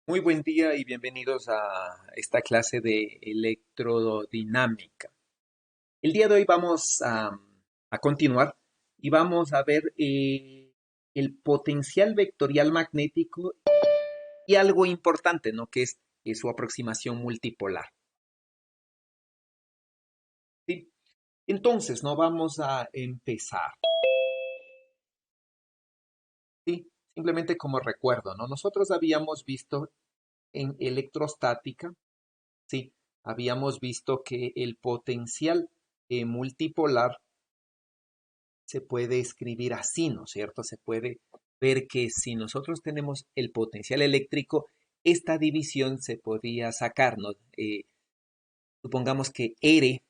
Muy buen día y bienvenidos a esta clase de electrodinámica. El día de hoy vamos a continuar y vamos a ver el potencial vectorial magnético y algo importante, ¿no? Que es su aproximación multipolar. ¿Sí? Entonces, ¿no? Vamos a empezar. ¿Sí? Simplemente como recuerdo, ¿no? Nosotros habíamos visto en electrostática. Sí, habíamos visto que el potencial multipolar se puede escribir así, ¿no es cierto? Se puede ver que si nosotros tenemos el potencial eléctrico, esta división se podía sacar, ¿no? Supongamos que R,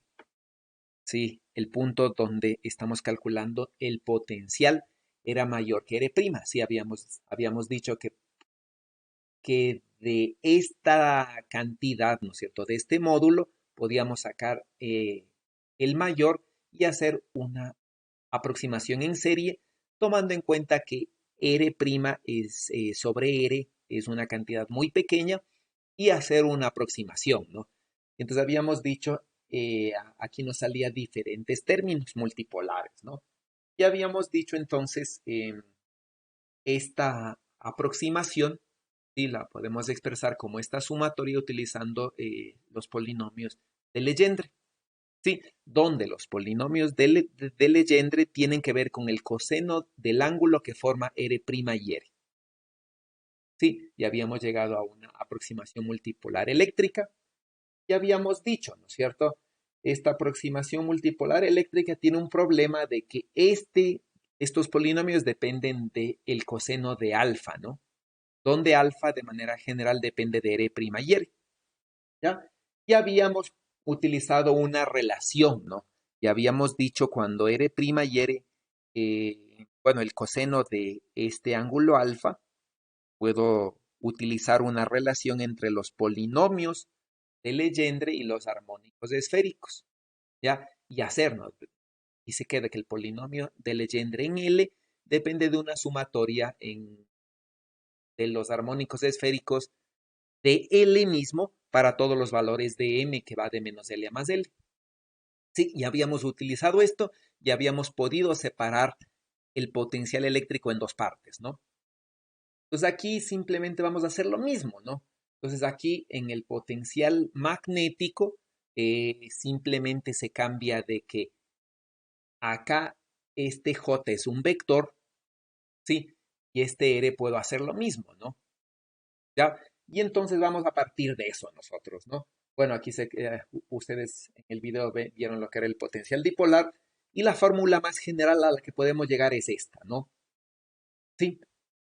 sí, el punto donde estamos calculando el potencial era mayor que R'. Sí, habíamos dicho que de esta cantidad, ¿no es cierto?, de este módulo, podíamos sacar el mayor y hacer una aproximación en serie, tomando en cuenta que R' es sobre R es una cantidad muy pequeña y hacer una aproximación, ¿no? Entonces habíamos dicho, aquí nos salía diferentes términos multipolares, ¿no? Y habíamos dicho entonces esta aproximación, sí, la podemos expresar como esta sumatoria utilizando los polinomios de Legendre, sí, donde los polinomios de Legendre tienen que ver con el coseno del ángulo que forma R' y R. Sí, ya habíamos llegado a una aproximación multipolar eléctrica. Ya habíamos dicho, ¿no es cierto? Esta aproximación multipolar eléctrica tiene un problema de que estos polinomios dependen del coseno de alfa, ¿no? Donde alfa de manera general depende de R' y R. ¿Ya? Ya habíamos utilizado una relación, ¿no? Ya habíamos dicho cuando R' y R, bueno, el coseno de este ángulo alfa, puedo utilizar una relación entre los polinomios de Legendre y los armónicos esféricos, ¿ya? Y hacernos, y se queda que el polinomio de Legendre en L depende de una sumatoria de los armónicos esféricos de L mismo para todos los valores de M que va de menos L a más L. Sí, y habíamos utilizado esto y habíamos podido separar el potencial eléctrico en dos partes, ¿no? Entonces aquí simplemente vamos a hacer lo mismo, ¿no? Entonces aquí en el potencial magnético simplemente se cambia de que acá este J es un vector, ¿sí? Y este R puedo hacer lo mismo, ¿no? ¿Ya? Y entonces vamos a partir de eso nosotros, ¿no? Bueno, aquí ustedes en el video vieron lo que era el potencial dipolar y la fórmula más general a la que podemos llegar es esta, ¿no? Sí,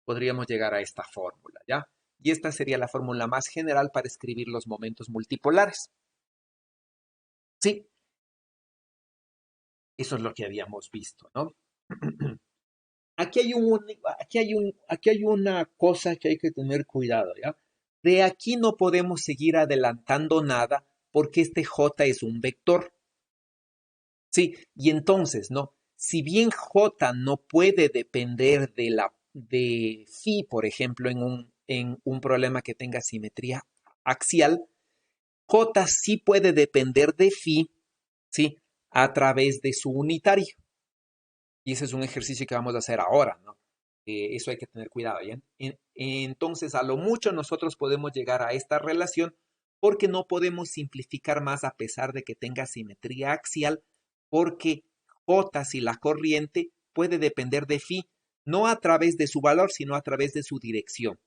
podríamos llegar a esta fórmula, ¿ya? Y esta sería la fórmula más general para escribir los momentos multipolares. Sí, eso es lo que habíamos visto, ¿no? Aquí hay una cosa que hay que tener cuidado, ¿ya? De aquí no podemos seguir adelantando nada porque este J es un vector. Sí, y entonces, ¿no? Si bien J no puede depender de phi, por ejemplo, en un problema que tenga simetría axial, J sí puede depender de phi, ¿sí? A través de su unitario. Y ese es un ejercicio que vamos a hacer ahora, ¿no? Eso hay que tener cuidado, ¿ya? Entonces, a lo mucho nosotros podemos llegar a esta relación porque no podemos simplificar más a pesar de que tenga simetría axial, porque J, si la corriente, puede depender de phi, no a través de su valor, sino a través de su dirección,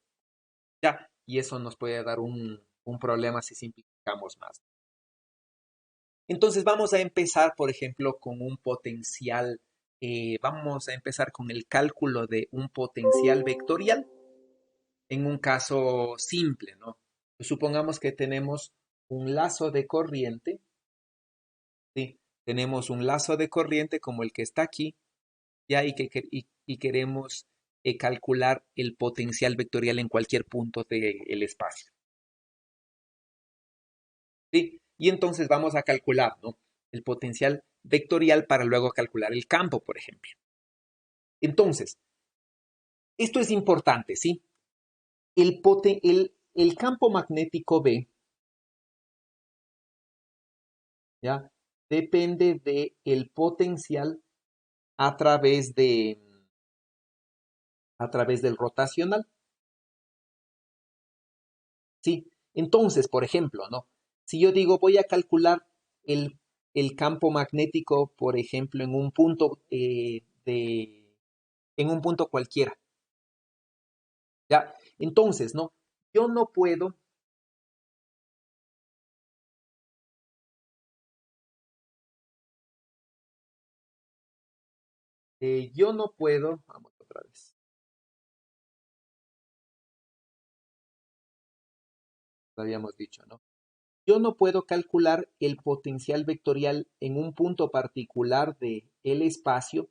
¿ya? Y eso nos puede dar un problema si simplificamos más. Entonces vamos a empezar, por ejemplo, con un potencial, vamos a empezar con el cálculo de un potencial vectorial en un caso simple, ¿no? Supongamos que tenemos un lazo de corriente, ¿sí? Tenemos un lazo de corriente como el que está aquí, ya, y queremos calcular el potencial vectorial en cualquier punto del espacio, ¿sí? Y entonces vamos a calcular, ¿no? El potencial vectorial para luego calcular el campo, por ejemplo. Entonces, esto es importante, ¿sí? el campo magnético B, ¿ya? Depende del potencial a través a través del rotacional. Sí, entonces, por ejemplo, ¿no? Si yo digo voy a calcular el, el campo magnético, por ejemplo, en un punto en un punto cualquiera, ¿ya? Entonces, ¿no? Yo no puedo, vamos otra vez, lo habíamos dicho, ¿no? Yo no puedo calcular el potencial vectorial en un punto particular del espacio,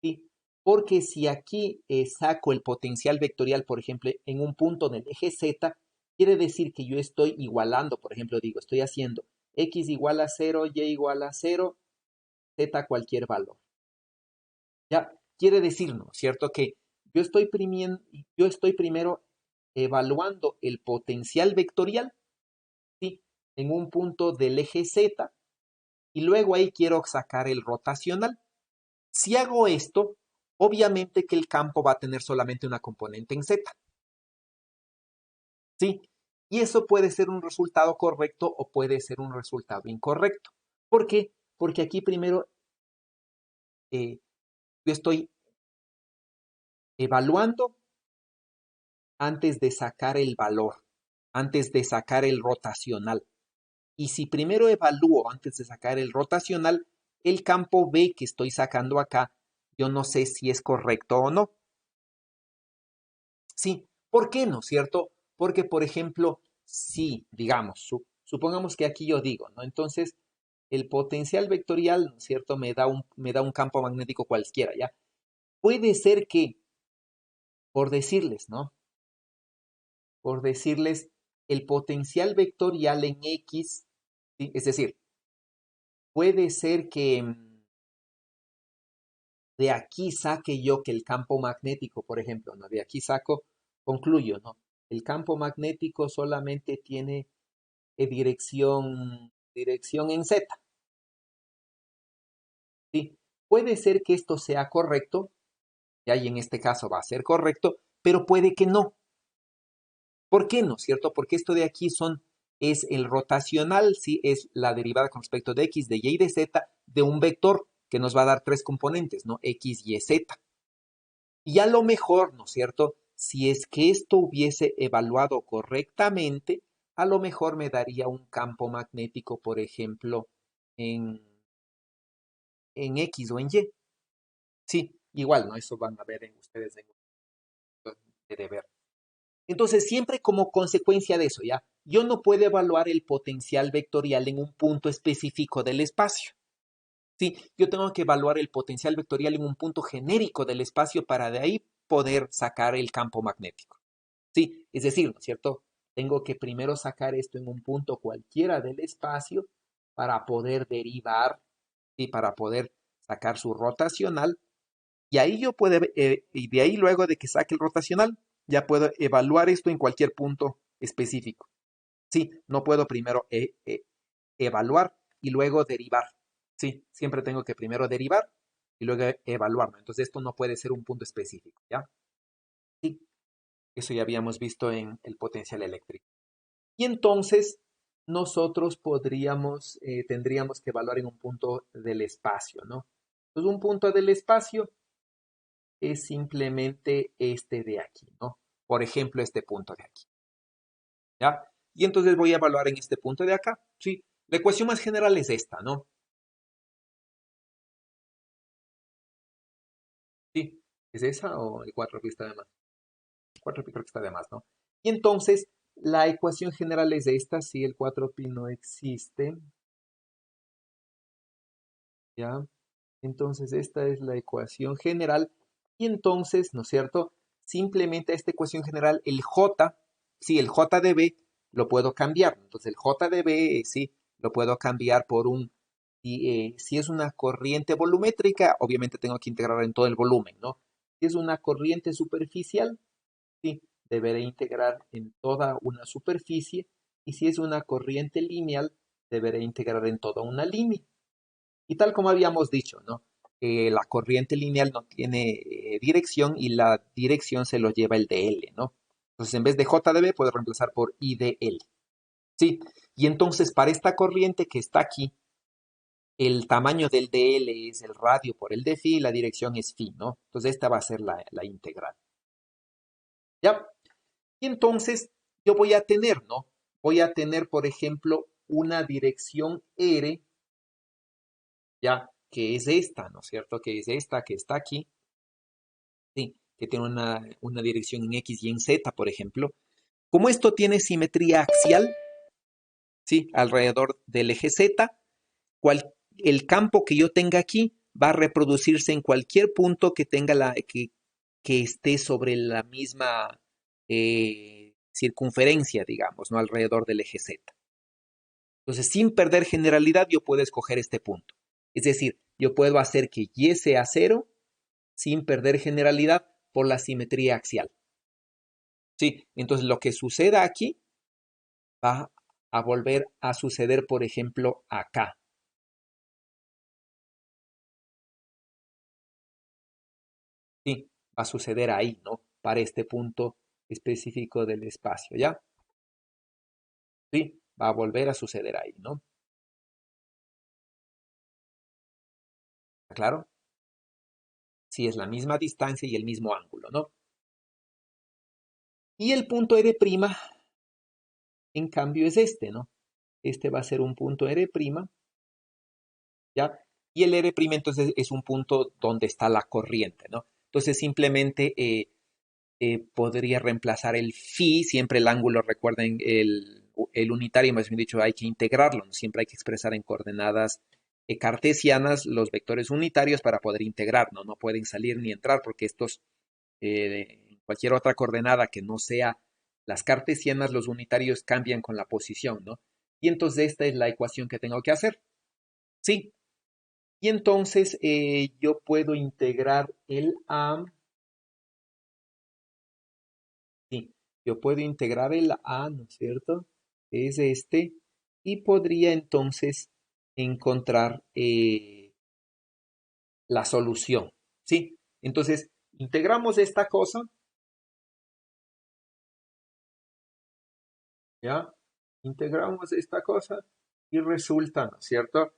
¿sí? Porque si aquí saco el potencial vectorial, por ejemplo, en un punto del eje Z, quiere decir que yo estoy igualando, por ejemplo, digo, estoy haciendo x igual a 0, y igual a 0, z cualquier valor. Ya quiere decir, ¿no? ¿Cierto? Que yo estoy primero evaluando el potencial vectorial, ¿sí? En un punto del eje Z, y luego ahí quiero sacar el rotacional. Si hago esto, obviamente que el campo va a tener solamente una componente en Z, ¿sí? Y eso puede ser un resultado correcto o puede ser un resultado incorrecto. ¿Por qué? Porque aquí primero yo estoy evaluando antes de sacar el valor, antes de sacar el rotacional. Y si primero evalúo antes de sacar el rotacional, el campo B que estoy sacando acá, yo no sé si es correcto o no. Sí, ¿por qué no, cierto? Porque, por ejemplo, si, digamos, supongamos que aquí yo digo, ¿no? Entonces, el potencial vectorial, ¿no es cierto? Me da un campo magnético cualquiera, ¿ya? Puede ser que, por decirles, ¿no? Por decirles, el potencial vectorial en X, ¿sí? Es decir, puede ser que de aquí saque yo que el campo magnético, por ejemplo, ¿no? De aquí saco, concluyo, ¿no? El campo magnético solamente tiene dirección en Z, ¿sí? Puede ser que esto sea correcto, y en este caso va a ser correcto, pero puede que no. ¿Por qué no? ¿Cierto? Porque esto de aquí es el rotacional, ¿sí? Es la derivada con respecto de X, de Y y de Z de un vector que nos va a dar tres componentes, ¿no? X, Y, Z. Y a lo mejor, ¿no es cierto? Si es que esto hubiese evaluado correctamente, a lo mejor me daría un campo magnético, por ejemplo, en, en X o en Y. Sí, igual, ¿no? Eso van a ver en ustedes en de deber. Entonces, siempre como consecuencia de eso, ¿ya? Yo no puedo evaluar el potencial vectorial en un punto específico del espacio. Sí, yo tengo que evaluar el potencial vectorial en un punto genérico del espacio para de ahí poder sacar el campo magnético. Sí, es decir, ¿no es cierto? Tengo que primero sacar esto en un punto cualquiera del espacio para poder derivar y para poder sacar su rotacional. Y ahí yo puedo, y de ahí luego de que saque el rotacional, ya puedo evaluar esto en cualquier punto específico. Sí, no puedo primero evaluar y luego derivar. Sí, siempre tengo que primero derivar y luego evaluar, ¿no? Entonces esto no puede ser un punto específico, ¿ya? Sí, eso ya habíamos visto en el potencial eléctrico. Y entonces nosotros tendríamos que evaluar en un punto del espacio, ¿no? Entonces un punto del espacio es simplemente este de aquí, ¿no? Por ejemplo, este punto de aquí, ¿ya? Y entonces voy a evaluar en este punto de acá, ¿sí? La ecuación más general es esta, ¿no? ¿Sí? ¿Es esa o el 4pi está de más? El 4pi creo que está de más, ¿no? Y entonces la ecuación general es esta, si el 4pi no existe, ¿ya? Entonces esta es la ecuación general y entonces, ¿no es cierto? Simplemente a esta ecuación general, el J, sí, el J de B lo puedo cambiar. Entonces el J de B, sí, lo puedo cambiar por si es una corriente volumétrica, obviamente tengo que integrar en todo el volumen, ¿no? Si es una corriente superficial, sí, deberé integrar en toda una superficie, y si es una corriente lineal, deberé integrar en toda una línea. Y tal como habíamos dicho, ¿no? La corriente lineal no tiene dirección y la dirección se lo lleva el dl, ¿no? Entonces, en vez de J de B, puedo reemplazar por I de L. ¿Sí? Y entonces, para esta corriente que está aquí, el tamaño del dl es el radio por el de phi y la dirección es phi, ¿no? Entonces, esta va a ser la integral. ¿Ya? Y entonces, yo voy a tener, ¿no? Voy a tener, por ejemplo, una dirección R, ¿ya? Que es esta, ¿no es cierto? Que es esta que está aquí, ¿sí? Que tiene una dirección en X y en Z, por ejemplo. Como esto tiene simetría axial, ¿sí? Alrededor del eje Z, el campo que yo tenga aquí va a reproducirse en cualquier punto que tenga que esté sobre la misma circunferencia, digamos, ¿no? Alrededor del eje Z. Entonces, sin perder generalidad, yo puedo escoger este punto. Es decir, yo puedo hacer que Y sea 0 sin perder generalidad por la simetría axial. Sí, entonces lo que suceda aquí va a volver a suceder, por ejemplo, acá. Sí, va a suceder ahí, ¿no? Para este punto específico del espacio, ¿ya? Sí, va a volver a suceder ahí, ¿no? ¿Claro? Sí, es la misma distancia y el mismo ángulo, ¿no? Y el punto R', en cambio, es este, ¿no? Este va a ser un punto R', ¿ya? Y el R' entonces es un punto donde está la corriente, ¿no? Entonces simplemente podría reemplazar el phi, siempre el ángulo, recuerden, el unitario, más bien dicho, hay que integrarlo, ¿no? Siempre hay que expresar en coordenadas cartesianas los vectores unitarios para poder integrar, ¿no? No pueden salir ni entrar porque estos, cualquier otra coordenada que no sea las cartesianas, los unitarios cambian con la posición, ¿no? Y entonces esta es la ecuación que tengo que hacer, ¿sí? Y entonces yo puedo integrar el A. Sí, yo puedo integrar el A, ¿no es cierto? Es este, y podría entonces encontrar la solución, ¿sí? Entonces, integramos esta cosa, ¿ya? Integramos esta cosa y resulta, ¿no es cierto?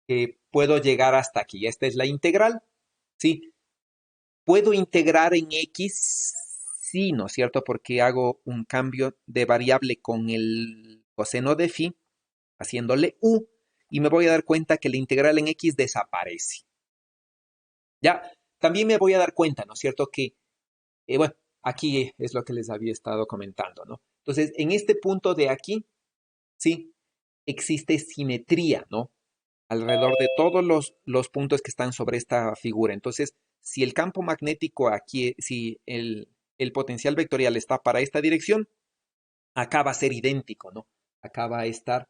Que puedo llegar hasta aquí. Esta es la integral, ¿sí? ¿Puedo integrar en X? Sí, ¿no es cierto? Porque hago un cambio de variable con el coseno de phi, haciéndole u, y me voy a dar cuenta que la integral en X desaparece. Ya, también me voy a dar cuenta, ¿no es cierto? Que, bueno, aquí es lo que les había estado comentando, ¿no? Entonces, en este punto de aquí, sí, existe simetría, ¿no? Alrededor de todos los puntos que están sobre esta figura. Entonces, si el campo magnético aquí, si el potencial vectorial está para esta dirección, acá va a ser idéntico, ¿no? Acá va a estar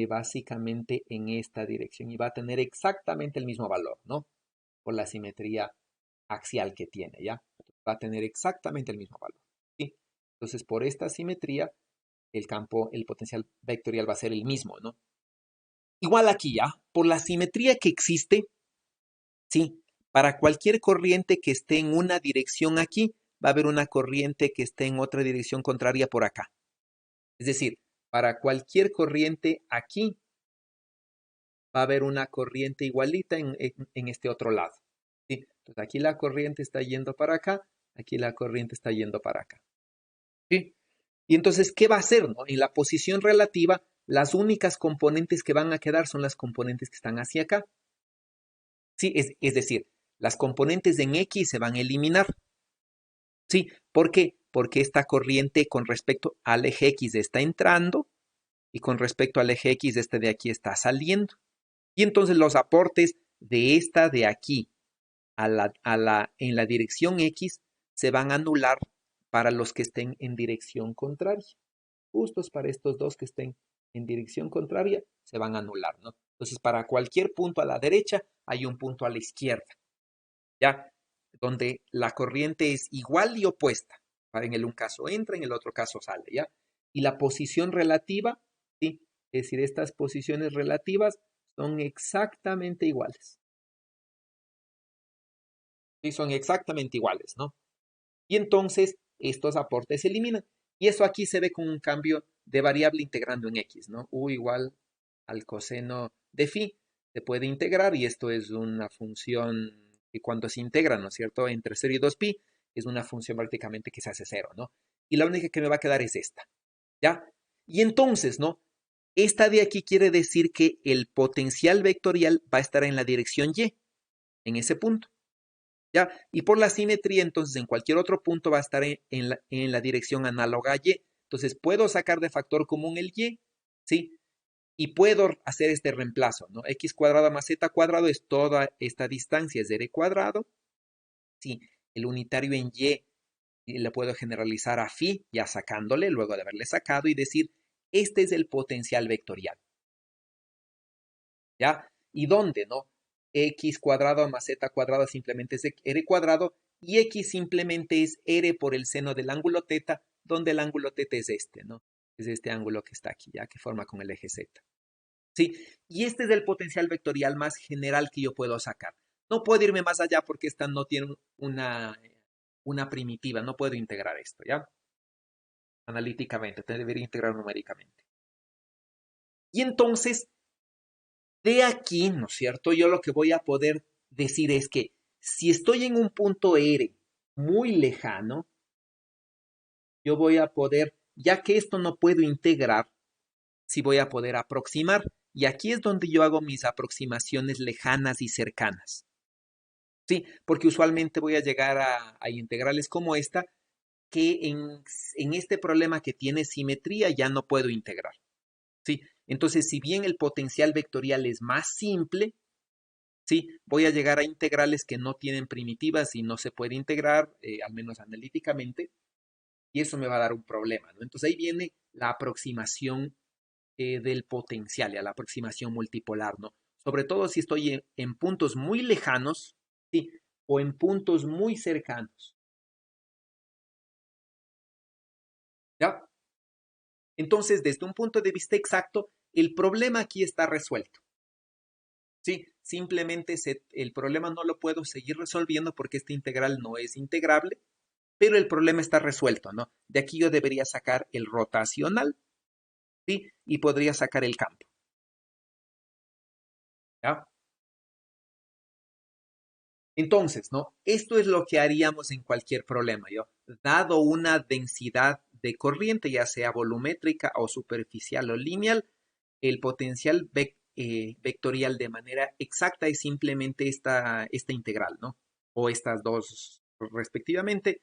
básicamente en esta dirección y va a tener exactamente el mismo valor, ¿no? Por la simetría axial que tiene, ¿ya? Va a tener exactamente el mismo valor, ¿sí? Entonces, por esta simetría, el campo, el potencial vectorial va a ser el mismo, ¿no? Igual aquí, ¿ya? Por la simetría que existe, ¿sí? Para cualquier corriente que esté en una dirección aquí, va a haber una corriente que esté en otra dirección contraria por acá. Es decir, para cualquier corriente aquí, va a haber una corriente igualita en este otro lado. ¿Sí? Entonces aquí la corriente está yendo para acá, aquí la corriente está yendo para acá. ¿Sí? Y entonces, ¿qué va a hacer? ¿No? En la posición relativa, las únicas componentes que van a quedar son las componentes que están hacia acá. ¿Sí? Es decir, las componentes en X se van a eliminar. ¿Sí? ¿Por qué? Porque esta corriente con respecto al eje X está entrando y con respecto al eje X este de aquí está saliendo. Y entonces los aportes de esta de aquí en la dirección X se van a anular para los que estén en dirección contraria. Justos para estos dos que estén en dirección contraria se van a anular, ¿no? Entonces, para cualquier punto a la derecha hay un punto a la izquierda, ¿ya? Donde la corriente es igual y opuesta. En el un caso entra, en el otro caso sale, ¿ya? Y la posición relativa, ¿sí? Es decir, estas posiciones relativas son exactamente iguales. Sí, son exactamente iguales, ¿no? Y entonces estos aportes se eliminan. Y eso aquí se ve con un cambio de variable integrando en x, ¿no? U igual al coseno de phi se puede integrar y esto es una función que cuando se integra, ¿no es cierto? Entre 0 y 2pi es una función prácticamente que se hace cero, ¿no? Y la única que me va a quedar es esta, ¿ya? Y entonces, ¿no? Esta de aquí quiere decir que el potencial vectorial va a estar en la dirección y, en ese punto. ¿Ya? Y por la simetría, entonces, en cualquier otro punto va a estar en la dirección análoga a y. Entonces, puedo sacar de factor común el y, ¿sí? Y puedo hacer este reemplazo, ¿no? X cuadrado más z cuadrado es toda esta distancia, es r cuadrado. Sí, el unitario en y le puedo generalizar a phi, ya sacándole, luego de haberle sacado, y decir, este es el potencial vectorial. ¿Ya? ¿Y dónde, no? X cuadrado más z cuadrado simplemente es r cuadrado y x simplemente es r por el seno del ángulo teta, donde el ángulo teta es este, ¿no? Es este ángulo que está aquí, ¿ya? Que forma con el eje z. ¿Sí? Y este es el potencial vectorial más general que yo puedo sacar. No puedo irme más allá porque esta no tiene una primitiva, no puedo integrar esto, ¿ya? Analíticamente, debería integrar numéricamente. Y entonces, de aquí, ¿no es cierto? Yo lo que voy a poder decir es que si estoy en un punto R muy lejano, yo voy a poder, ya que esto no puedo integrar, sí voy a poder aproximar. Y aquí es donde yo hago mis aproximaciones lejanas y cercanas. Sí, porque usualmente voy a llegar a integrales como esta, que en este problema que tiene simetría ya no puedo integrar. Sí, entonces si bien el potencial vectorial es más simple, sí, voy a llegar a integrales que no tienen primitivas y no se puede integrar, al menos analíticamente, y eso me va a dar un problema, ¿no? Entonces ahí viene la aproximación del potencial, la aproximación multipolar, ¿no? Sobre todo si estoy en puntos muy lejanos, sí, o en puntos muy cercanos, ¿ya? Entonces, desde un punto de vista exacto, el problema aquí está resuelto. Sí, simplemente el problema no lo puedo seguir resolviendo porque este integral no es integrable, pero el problema está resuelto, ¿no? De aquí yo debería sacar el rotacional, ¿sí? Y podría sacar el campo, ¿ya? Entonces, ¿no? Esto es lo que haríamos en cualquier problema, ¿yo? Dado una densidad de corriente, ya sea volumétrica o superficial o lineal, el potencial vectorial de manera exacta es simplemente esta integral, ¿no? O estas dos respectivamente.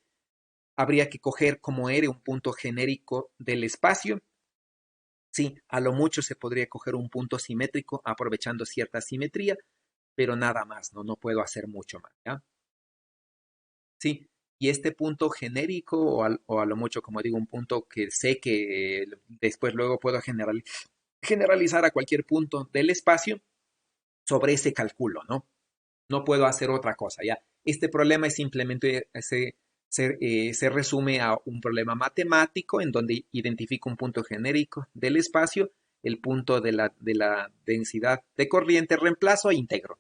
Habría que coger como R un punto genérico del espacio. Sí, a lo mucho se podría coger un punto simétrico aprovechando cierta simetría, pero nada más, ¿no? No puedo hacer mucho más, ¿ya? Sí, y este punto genérico, o a lo mucho, como digo, un punto que sé que después luego puedo generalizar a cualquier punto del espacio, sobre ese cálculo, ¿no? No puedo hacer otra cosa, ¿ya? Este problema es simplemente, se resume a un problema matemático en donde identifico un punto genérico del espacio, el punto de la densidad de corriente, reemplazo e integro.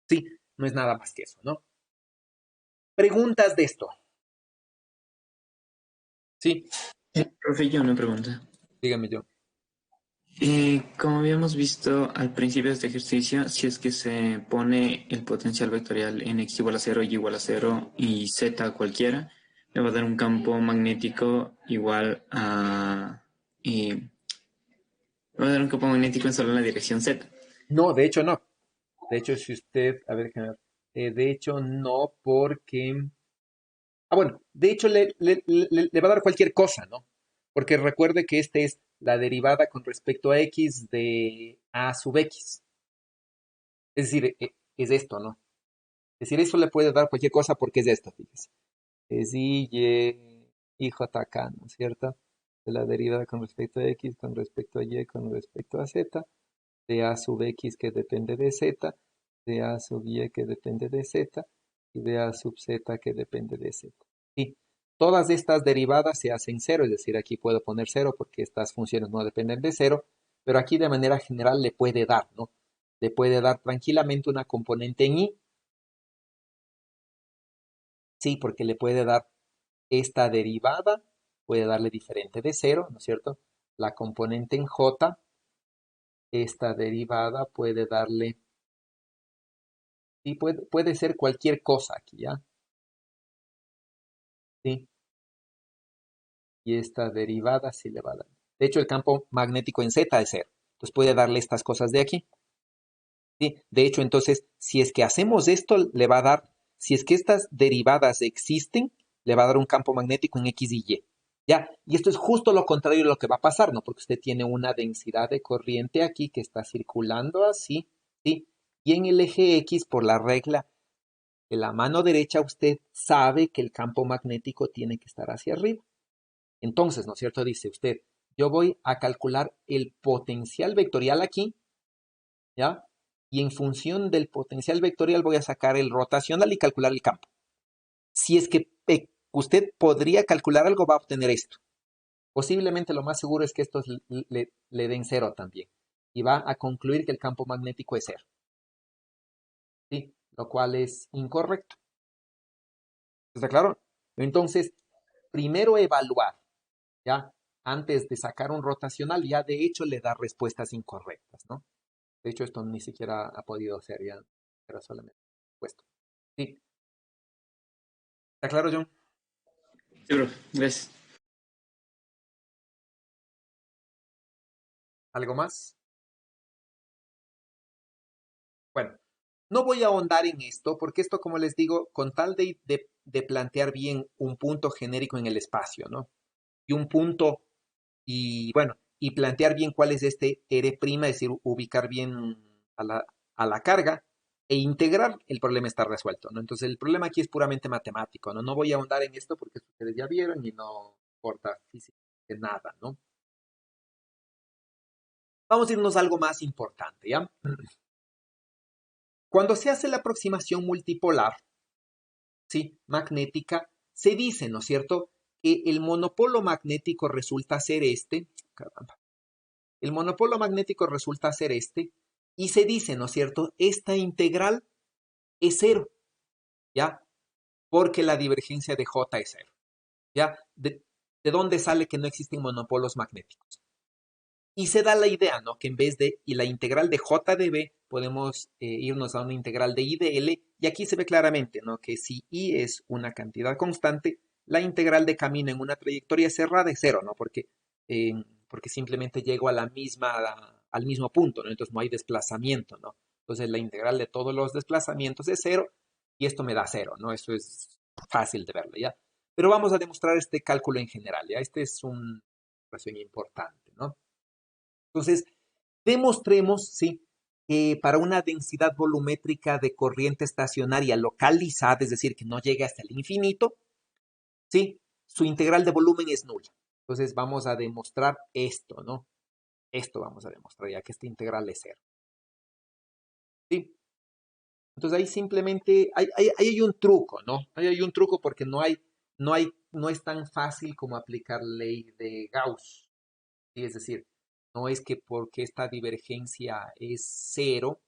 Sí, no es nada más que eso, ¿no? Preguntas de esto. Sí, Profe, yo una pregunta. dígame yo. Como habíamos visto al principio de este ejercicio, si es que se pone el potencial vectorial en x igual a 0, y igual a 0 y z cualquiera, me va a dar un campo magnético igual a... me va a dar un campo magnético en solo en la dirección z. No, de hecho no. De hecho, si usted, a ver, de hecho no, porque bueno, de hecho le va a dar cualquier cosa, ¿no? Porque recuerde que esta es la derivada con respecto a x de a sub x. Es decir, es esto, ¿no? Es decir, eso le puede dar cualquier cosa porque es esto, fíjese. Es y j k, ¿no es cierto? De la derivada con respecto a x, con respecto a y, con respecto a z, de a sub x que depende de z, de a sub y que depende de z, y de a sub z que depende de z. Sí, Todas estas derivadas se hacen cero, es decir, aquí puedo poner cero porque estas funciones no dependen de cero, pero aquí de manera general le puede dar, ¿no? Le puede dar tranquilamente una componente en y, sí, porque le puede dar esta derivada, puede darle diferente de cero, ¿no es cierto? La componente en j, esta derivada puede darle, y puede ser cualquier cosa aquí, ¿ya? Sí, y esta derivada sí le va a dar. De hecho, el campo magnético en z es cero. Entonces puede darle estas cosas de aquí. ¿Sí? De hecho, entonces, si es que hacemos esto, le va a dar, si es que estas derivadas existen, le va a dar un campo magnético en X y Y. ¿Ya? Y esto es justo lo contrario de lo que va a pasar, ¿no? Porque usted tiene una densidad de corriente aquí que está circulando así, ¿sí? Y en el eje X, por la regla de la mano derecha, usted sabe que el campo magnético tiene que estar hacia arriba. Entonces, ¿no es cierto? Dice usted, yo voy a calcular el potencial vectorial aquí, ¿ya? Y en función del potencial vectorial voy a sacar el rotacional y calcular el campo. Si es que usted podría calcular algo, va a obtener esto. Posiblemente lo más seguro es que estos le den cero también. Y va a concluir que el campo magnético es cero. ¿Sí? Lo cual es incorrecto. ¿Está claro? Entonces, primero evaluar, ¿ya? Antes de sacar un rotacional, ya de hecho le da respuestas incorrectas, ¿no? De hecho, esto ni siquiera ha podido ser, ya era solamente puesto. Sí, ¿está claro, John? Sí, bro, gracias. ¿Algo más? Bueno, no voy a ahondar en esto, porque esto, como les digo, con tal de plantear bien un punto genérico en el espacio, ¿no? Y un punto, y bueno, y plantear bien cuál es este R', es decir, ubicar bien a la carga e integrar, el problema está resuelto, ¿no? Entonces, el problema aquí es puramente matemático, ¿no? No voy a ahondar en esto porque ustedes ya vieron y no importa físicamente nada, ¿no? Vamos a irnos a algo más importante, ¿ya? Cuando se hace la aproximación multipolar, ¿sí? Magnética, se dice, ¿no es cierto?, que el monopolo magnético resulta ser este, caramba, el monopolo magnético resulta ser este, y se dice, ¿no es cierto?, esta integral es cero, ¿ya? Porque la divergencia de J es cero, ¿ya? ¿De dónde sale que no existen monopolos magnéticos? Y se da la idea, ¿no? Que en vez de y la integral de J de B, podemos irnos a una integral de I de L, y aquí se ve claramente, ¿no? Que si I es una cantidad constante, la integral de camino en una trayectoria cerrada es cero, ¿no? Eh, porque simplemente llego a al mismo punto, ¿no? Entonces no hay desplazamiento, ¿no? Entonces la integral de todos los desplazamientos es cero, y esto me da cero, ¿no? Eso es fácil de verlo, ¿ya? Pero vamos a demostrar este cálculo en general, ¿ya? Este es una ecuación importante, ¿no? Entonces, demostremos, ¿sí?, que para una densidad volumétrica de corriente estacionaria localizada, es decir, que no llegue hasta el infinito, ¿sí?, su integral de volumen es nula. Entonces, vamos a demostrar esto, ¿no? Esto vamos a demostrar, ya que esta integral es cero. ¿Sí? Entonces, ahí simplemente, ahí hay un truco, ¿no? Ahí hay un truco porque no es tan fácil como aplicar ley de Gauss. ¿Sí? Es decir, no es que porque esta divergencia es cero,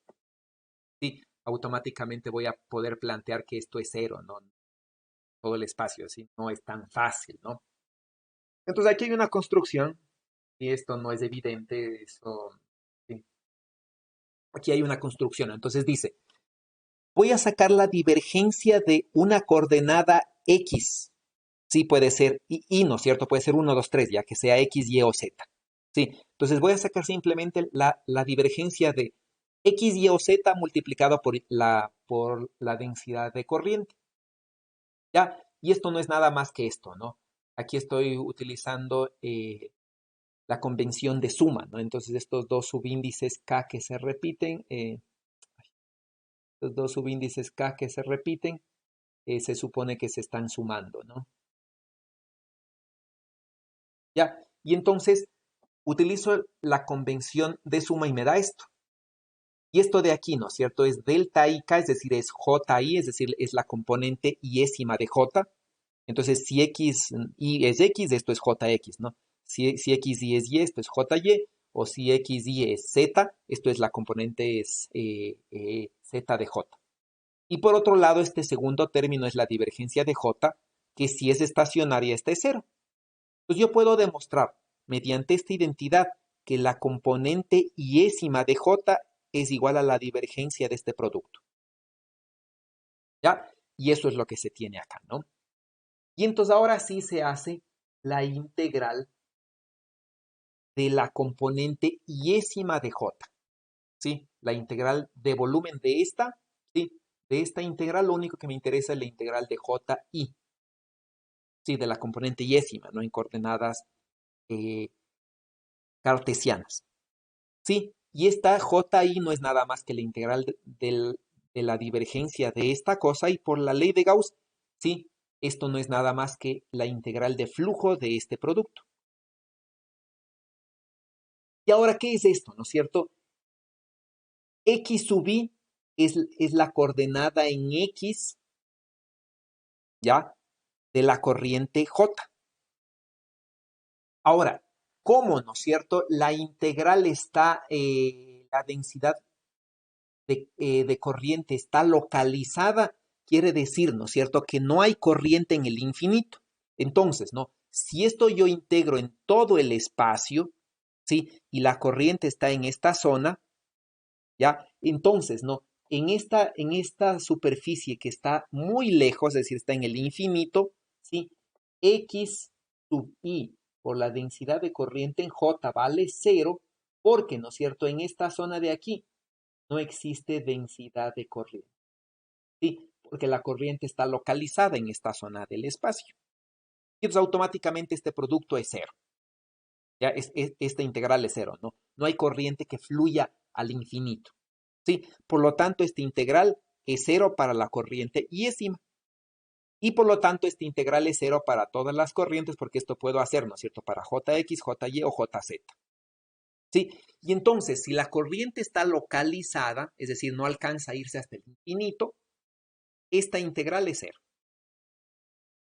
sí, automáticamente voy a poder plantear que esto es cero, ¿no? Todo el espacio, así no es tan fácil, ¿no? Entonces aquí hay una construcción, y esto no es evidente, eso, sí. Aquí hay una construcción, entonces dice, voy a sacar la divergencia de una coordenada X, sí, puede ser y, ¿no es cierto? Puede ser uno, 2, 3, ya que sea X, Y o Z. Sí, entonces voy a sacar simplemente la divergencia de X, Y o Z multiplicado por la densidad de corriente. ¿Ya? Y esto no es nada más que esto, ¿no? Aquí estoy utilizando la convención de suma, ¿no? Entonces estos dos subíndices K que se repiten, los dos subíndices K que se repiten, se supone que se están sumando, ¿no? ¿Ya? Y entonces utilizo la convención de suma y me da esto. Y esto de aquí, ¿no es cierto? Es delta IK, es decir, es JI, es decir, es la componente iésima de J. Entonces, si X y es X, esto es JX, ¿no? Si X y es Y, esto es JY, o si X y es Z, esto es la componente es, Z de J. Y por otro lado, este segundo término es la divergencia de J, que si es estacionaria, esta es cero. Pues yo puedo demostrar mediante esta identidad que la componente iésima de J es igual a la divergencia de este producto. ¿Ya? Y eso es lo que se tiene acá, ¿no? Y entonces ahora sí se hace la integral de la componente iésima de J, ¿sí? La integral de volumen de esta, ¿sí? De esta integral lo único que me interesa es la integral de JI, ¿sí? De la componente iésima, ¿no? En coordenadas eh, cartesianas, ¿sí? Y esta JI no es nada más que la integral de la divergencia de esta cosa y por la ley de Gauss, ¿sí? Esto no es nada más que la integral de flujo de este producto. Y ahora, ¿qué es esto? ¿No es cierto? X sub i es la coordenada en X, ¿ya? De la corriente J. Ahora, ¿cómo, no es cierto? La integral está, la densidad de corriente está localizada, quiere decir, ¿no es cierto?, que no hay corriente en el infinito. Entonces, ¿no? Si esto yo integro en todo el espacio, ¿sí? Y la corriente está en esta zona, ¿ya? Entonces, ¿no? En esta superficie que está muy lejos, es decir, está en el infinito, ¿sí? X sub i por la densidad de corriente en J vale cero, porque, ¿no es cierto?, en esta zona de aquí no existe densidad de corriente, ¿sí? Porque la corriente está localizada en esta zona del espacio. Y entonces automáticamente este producto es cero. Ya esta integral es cero, ¿no? No hay corriente que fluya al infinito, ¿sí? Por lo tanto, esta integral es cero para la corriente iésima. Y por lo tanto, esta integral es cero para todas las corrientes, porque esto puedo hacer, ¿no es cierto?, para JX, JY o JZ. ¿Sí? Y entonces, si la corriente está localizada, es decir, no alcanza a irse hasta el infinito, esta integral es cero.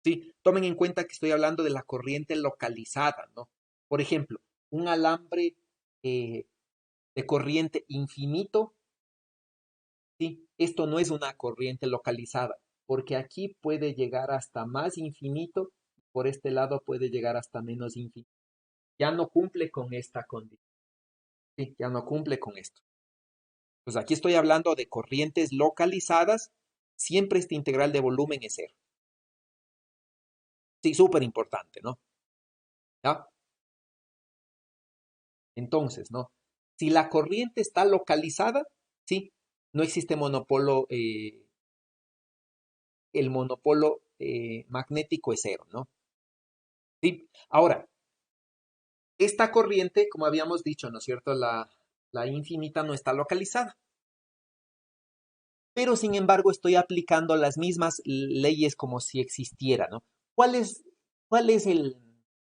¿Sí? Tomen en cuenta que estoy hablando de la corriente localizada, ¿no? Por ejemplo, un alambre eh, de corriente infinito, ¿sí? Esto no es una corriente localizada, porque aquí puede llegar hasta más infinito, por este lado puede llegar hasta menos infinito. Ya no cumple con esta condición, ¿sí? Ya no cumple con esto. Pues aquí estoy hablando de corrientes localizadas, siempre esta integral de volumen es cero. Sí, súper importante, ¿no? ¿Ya? Entonces, ¿no? Si la corriente está localizada, ¿sí? No existe monopolo, el monopolo magnético es cero, ¿no? ¿Sí? Ahora, esta corriente, como habíamos dicho, ¿no es cierto? La infinita no está localizada. Pero, sin embargo, estoy aplicando las mismas leyes como si existiera, ¿no? ¿Cuál es, cuál es el...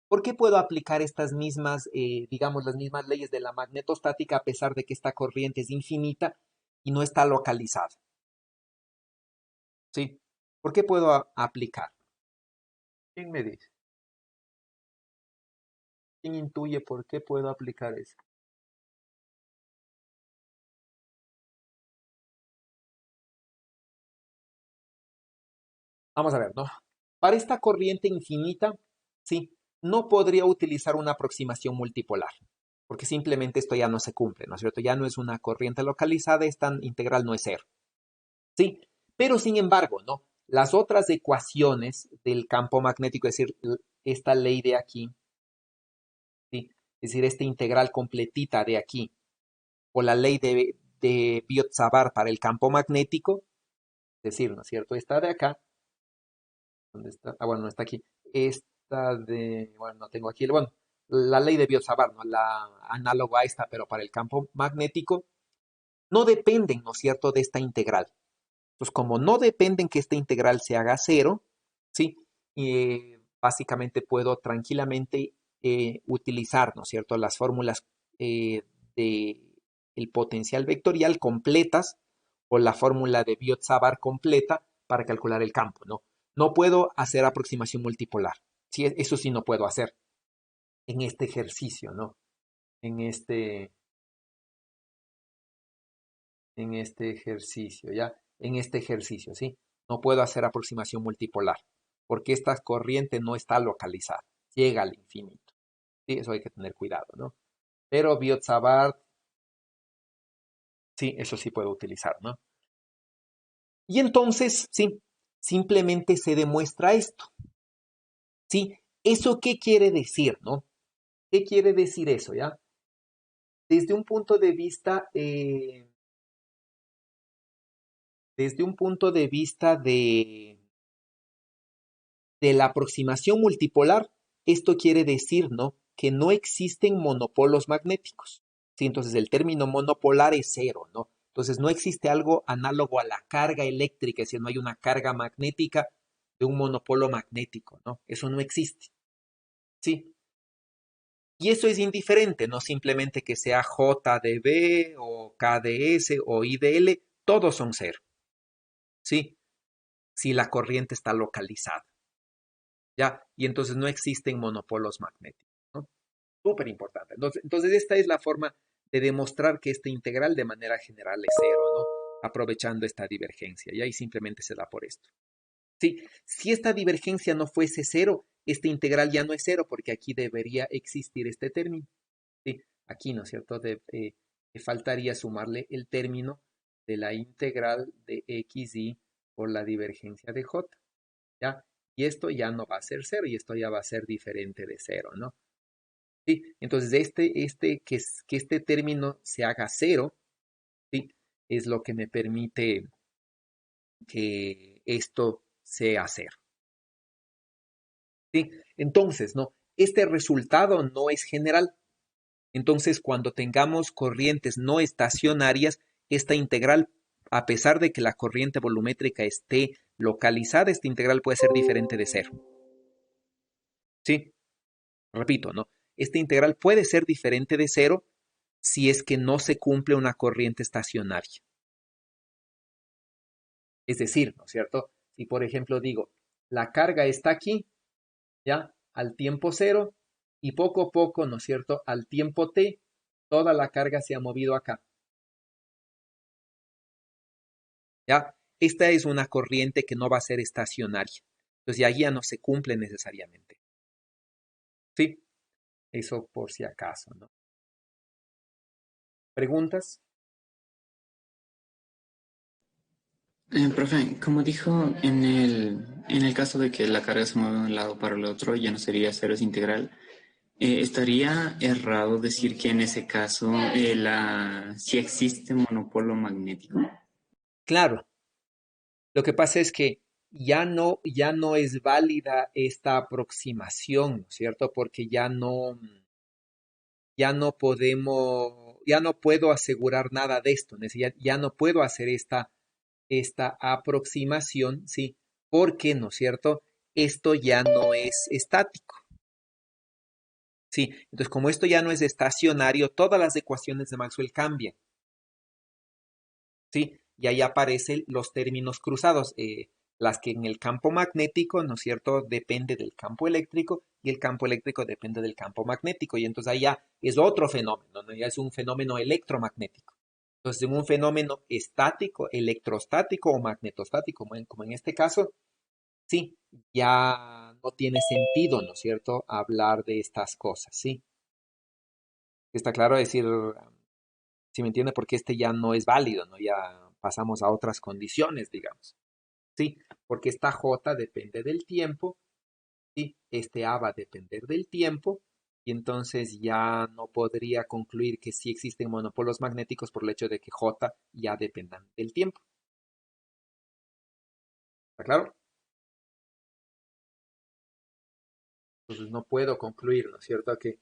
¿Por qué puedo aplicar estas mismas, digamos, las mismas leyes de la magnetostática a pesar de que esta corriente es infinita y no está localizada? ¿Sí? ¿Por qué puedo aplicar? ¿Quién me dice? ¿Quién intuye por qué puedo aplicar eso? Vamos a ver, ¿no? Para esta corriente infinita, sí, no podría utilizar una aproximación multipolar, porque simplemente esto ya no se cumple, ¿no es cierto? Ya no es una corriente localizada, esta integral no es cero, ¿sí? Pero sin embargo, ¿no? Las otras ecuaciones del campo magnético, es decir, esta ley de aquí, ¿sí? Es decir, esta integral completita de aquí, o la ley de Biot-Savart para el campo magnético, es decir, ¿no es cierto? Esta de acá, ¿dónde está? Ah, bueno, no está aquí. Esta de, bueno, no tengo aquí, bueno, la ley de Biot-Savart, ¿no? La análoga a esta, pero para el campo magnético, no dependen, ¿no es cierto?, de esta integral. Entonces, como no dependen que esta integral se haga cero, ¿sí? Básicamente puedo tranquilamente utilizar, ¿no es cierto?, las fórmulas de el potencial vectorial completas o la fórmula de Biot-Savart completa para calcular el campo, ¿no? No puedo hacer aproximación multipolar. Sí, eso sí no puedo hacer en este ejercicio, ¿no? En este, en este ejercicio, ¿ya? En este ejercicio, ¿sí? No puedo hacer aproximación multipolar porque esta corriente no está localizada, llega al infinito. Sí, eso hay que tener cuidado, ¿no? Pero Biot-Savart, sí, eso sí puedo utilizar, ¿no? Y entonces, sí, simplemente se demuestra esto, ¿sí? ¿Eso qué quiere decir, no? ¿Qué quiere decir eso, ya? Desde un punto de vista, desde un punto de vista de la aproximación multipolar, esto quiere decir, ¿no? Que no existen monopolos magnéticos. ¿Sí? Entonces el término monopolar es cero, ¿no? Entonces no existe algo análogo a la carga eléctrica, es decir, no hay una carga magnética de un monopolo magnético, ¿no? Eso no existe, ¿sí? Y eso es indiferente, no simplemente que sea JdB o KdS o IdL, todos son cero, ¿sí? Si la corriente está localizada. ¿Ya? Y entonces no existen monopolos magnéticos, ¿no? Súper importante. Entonces, esta es la forma de demostrar que este integral de manera general es cero, ¿no? Aprovechando esta divergencia, ¿ya? Y simplemente se da por esto. Sí, si esta divergencia no fuese cero, este integral ya no es cero, porque aquí debería existir este término. Sí, aquí, ¿no es cierto? Faltaría sumarle el término de la integral de xy por la divergencia de j. ¿Ya? Y esto ya no va a ser cero y esto ya va a ser diferente de cero, ¿no? Sí, entonces que este término se haga cero, ¿sí? Es lo que me permite que esto sea cero, ¿sí? Entonces, ¿no? Este resultado no es general. Entonces, cuando tengamos corrientes no estacionarias, esta integral, a pesar de que la corriente volumétrica esté localizada, esta integral puede ser diferente de cero, ¿sí? Repito, ¿no? Esta integral puede ser diferente de cero si es que no se cumple una corriente estacionaria. Es decir, ¿no es cierto? Si por ejemplo digo, la carga está aquí, ¿ya? Al tiempo cero y poco a poco, ¿no es cierto? Al tiempo t, toda la carga se ha movido acá, ¿ya? Esta es una corriente que no va a ser estacionaria. Entonces ya, ya no se cumple necesariamente. ¿Sí? Eso por si acaso, ¿no? ¿Preguntas? Profe, como dijo, en el caso de que la carga se mueve de un lado para el otro, ya no sería cero, es integral. ¿Estaría errado decir que en ese caso sí existe monopolo magnético? Claro, lo que pasa es que ya no es válida esta aproximación, ¿no es cierto? Porque ya no podemos, ya no puedo asegurar nada de esto, ya no puedo hacer esta aproximación, ¿sí? Porque, ¿no es cierto? Esto ya no es estático, ¿sí? Entonces, como esto ya no es estacionario, todas las ecuaciones de Maxwell cambian, ¿sí? Y ahí aparecen los términos cruzados, las que en el campo magnético, ¿no es cierto?, depende del campo eléctrico y el campo eléctrico depende del campo magnético. Y entonces ahí ya es otro fenómeno, ¿no? Ya es un fenómeno electromagnético. Entonces, en un fenómeno estático, electrostático o magnetostático, como en este caso, sí, ya no tiene sentido, ¿no es cierto?, hablar de estas cosas, ¿sí? Está claro decir, si me entiende, porque este ya no es válido, ¿no? Ya pasamos a otras condiciones, digamos. Sí, porque esta J depende del tiempo, ¿sí? Este A va a depender del tiempo, y entonces ya no podría concluir que sí existen monopolos magnéticos por el hecho de que J ya dependan del tiempo. ¿Está claro? Entonces no puedo concluir, ¿no es cierto?, que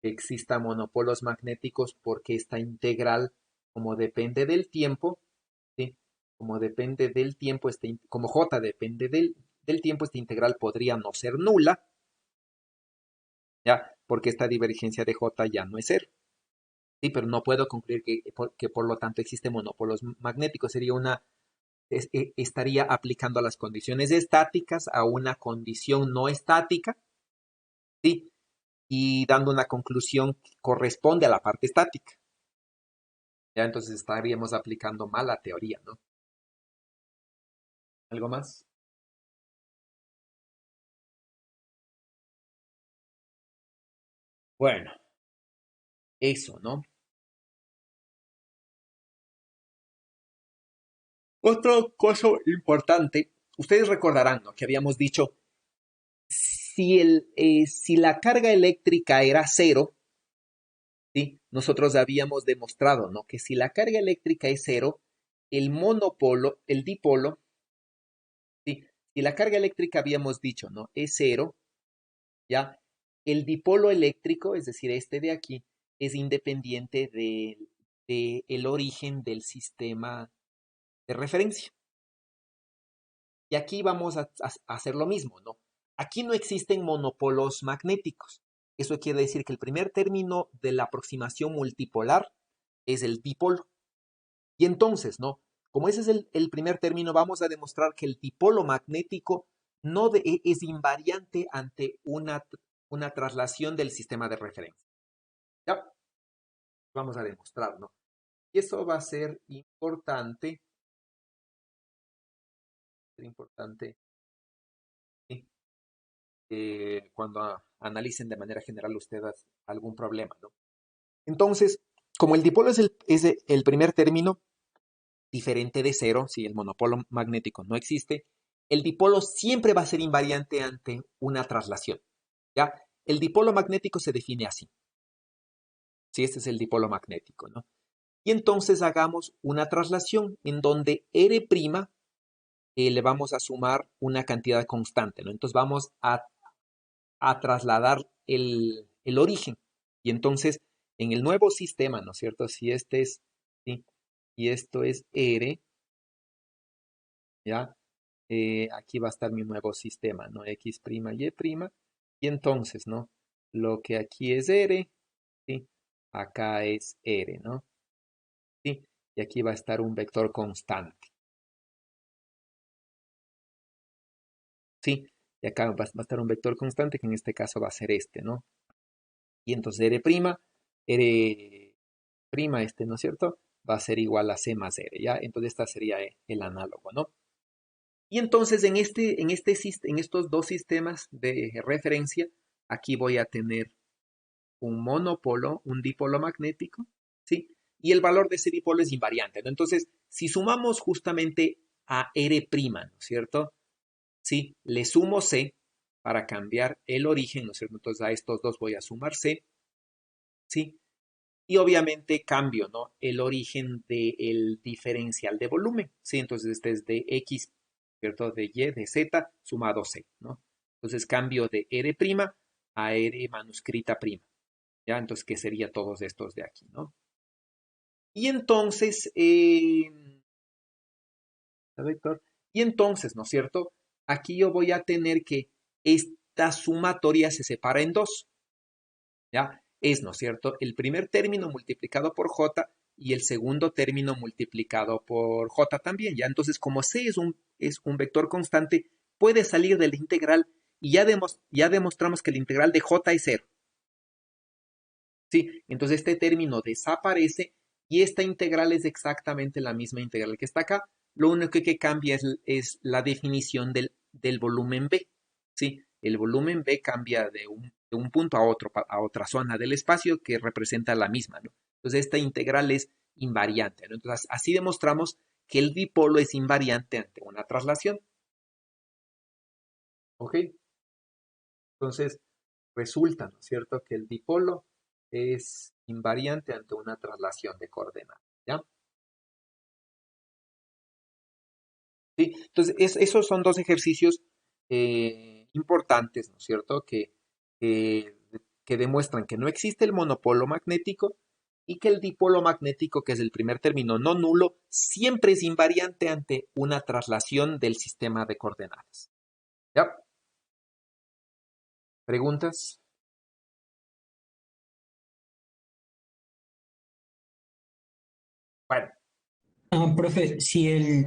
existan monopolos magnéticos porque esta integral, como depende del tiempo, ¿sí? Como depende del tiempo, como J depende del tiempo, esta integral podría no ser nula, ¿ya? Porque esta divergencia de J ya no es cero. Sí, pero no puedo concluir que por lo tanto existen monópolos magnéticos. Sería estaría aplicando las condiciones estáticas a una condición no estática, ¿sí? Y dando una conclusión que corresponde a la parte estática. Ya entonces estaríamos aplicando mal la teoría, ¿no? ¿Algo más? Bueno, eso, ¿no? Otra cosa importante, ustedes recordarán, ¿no? Que habíamos dicho, si la carga eléctrica era cero, ¿sí? Nosotros habíamos demostrado, ¿no? Que si la carga eléctrica es cero, el monopolo, el dipolo, ¿sí? Si la carga eléctrica habíamos dicho, ¿no? Es cero, ¿ya? El dipolo eléctrico, es decir, este de aquí, es independiente el origen del sistema de referencia. Y aquí vamos a hacer lo mismo, ¿no? Aquí no existen monopolos magnéticos. Eso quiere decir que el primer término de la aproximación multipolar es el dipolo. Y entonces, ¿no? Como ese es el primer término, vamos a demostrar que el dipolo magnético no es invariante ante una traslación del sistema de referencia. ¿Ya? Vamos a demostrar, ¿no? Y eso va a ser importante, ¿sí? Cuando analicen de manera general ustedes algún problema, ¿no? Entonces, como el dipolo es el primer término diferente de cero, si el monopolo magnético no existe, el dipolo siempre va a ser invariante ante una traslación, ¿ya? El dipolo magnético se define así, si este es el dipolo magnético, ¿no? Y entonces hagamos una traslación en donde R' le vamos a sumar una cantidad constante, ¿no? Entonces vamos a trasladar el origen. Y entonces, en el nuevo sistema, ¿no es cierto? Si este es, ¿sí? Y esto es R, ¿ya? Aquí va a estar mi nuevo sistema, ¿no? X', Y'. Y entonces, ¿no? Lo que aquí es R, ¿sí? Acá es R, ¿no? ¿Sí? Y aquí va a estar un vector constante, ¿sí? Y acá va a estar un vector constante, que en este caso va a ser este, ¿no? Y entonces R', este, ¿no es cierto? Va a ser igual a C más R, ¿ya? Entonces esta sería el análogo, ¿no? Y entonces en estos dos sistemas de referencia, aquí voy a tener un monopolo, un dipolo magnético, ¿sí? Y el valor de ese dipolo es invariante, ¿no? Entonces, si sumamos justamente a R', ¿no es cierto? Sí, le sumo C para cambiar el origen, ¿no es cierto? Entonces a estos dos voy a sumar C, ¿sí? Y obviamente cambio, ¿no? El origen del diferencial de volumen, ¿sí? Entonces este es de X, ¿cierto? De Y, de Z, sumado C, ¿no? Entonces cambio de R' a R manuscrita prima, ¿ya? Entonces, ¿qué sería todos estos de aquí, ¿no? Y entonces, vector, y entonces, ¿no es cierto? Aquí yo voy a tener que esta sumatoria se separa en dos, ¿ya? Es, ¿no es cierto? El primer término multiplicado por j y el segundo término multiplicado por j también, ¿ya? Entonces, como c es un vector constante, puede salir de la integral y ya demostramos que la integral de j es cero, ¿sí? Entonces, este término desaparece y esta integral es exactamente la misma integral que está acá. Lo único que cambia es la definición del volumen B, ¿sí? El volumen B cambia de un punto a otro, a otra zona del espacio que representa la misma, ¿no? Entonces, esta integral es invariante, ¿no? Entonces, así demostramos que el dipolo es invariante ante una traslación, ¿ok? Entonces, resulta, ¿no es cierto?, que el dipolo es invariante ante una traslación de coordenadas, ¿ya? Sí, entonces esos son dos ejercicios importantes, ¿no es cierto?, que, que demuestran que no existe el monopolo magnético y que el dipolo magnético, que es el primer término no nulo, siempre es invariante ante una traslación del sistema de coordenadas. ¿Ya? ¿Preguntas? Bueno, Ah, profe, si el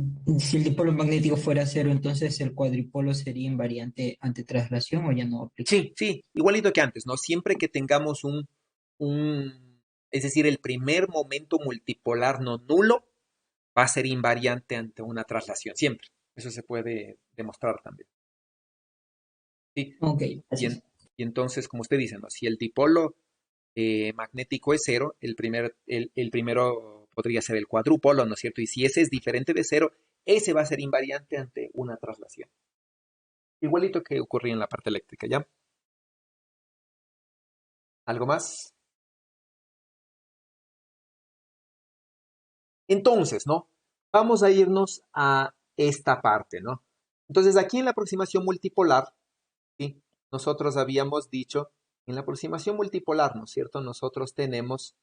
dipolo magnético fuera cero, entonces el cuadripolo sería invariante ante traslación o ya no aplica. Sí, sí, igualito que antes, ¿no? Siempre que tengamos es decir, el primer momento multipolar no nulo va a ser invariante ante una traslación, siempre. Eso se puede demostrar también. Sí, Ok, y, gracias. y entonces, como usted dice, ¿no? Si el dipolo magnético es cero, el primero podría ser el cuadrúpolo, ¿no es cierto? Y si ese es diferente de cero, ese va a ser invariante ante una traslación. Igualito que ocurría en la parte eléctrica, ¿ya? ¿Algo más? Entonces, ¿no? Vamos a irnos a esta parte, ¿no? Entonces, aquí en la aproximación multipolar, ¿sí? Nosotros habíamos dicho, en la aproximación multipolar, ¿no es cierto? Nosotros tenemos,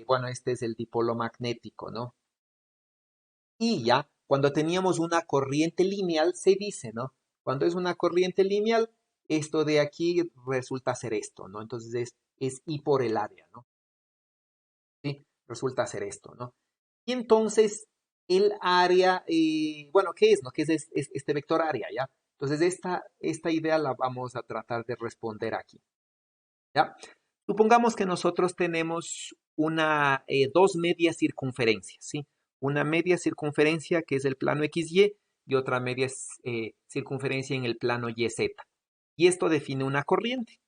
bueno, este es el dipolo magnético, ¿no? Y ya, cuando teníamos una corriente lineal, se dice, ¿no? Cuando es una corriente lineal, esto de aquí resulta ser esto, ¿no? Entonces es I por el área, ¿no? ¿Sí? Resulta ser esto, ¿no? Y entonces el área, bueno, ¿qué es, no? ¿Qué es este vector área, ya? Entonces esta idea la vamos a tratar de responder aquí, ¿ya? Supongamos que nosotros tenemos dos medias circunferencias, ¿sí? Una media circunferencia que es el plano XY y otra media circunferencia en el plano YZ. Y esto define una corriente,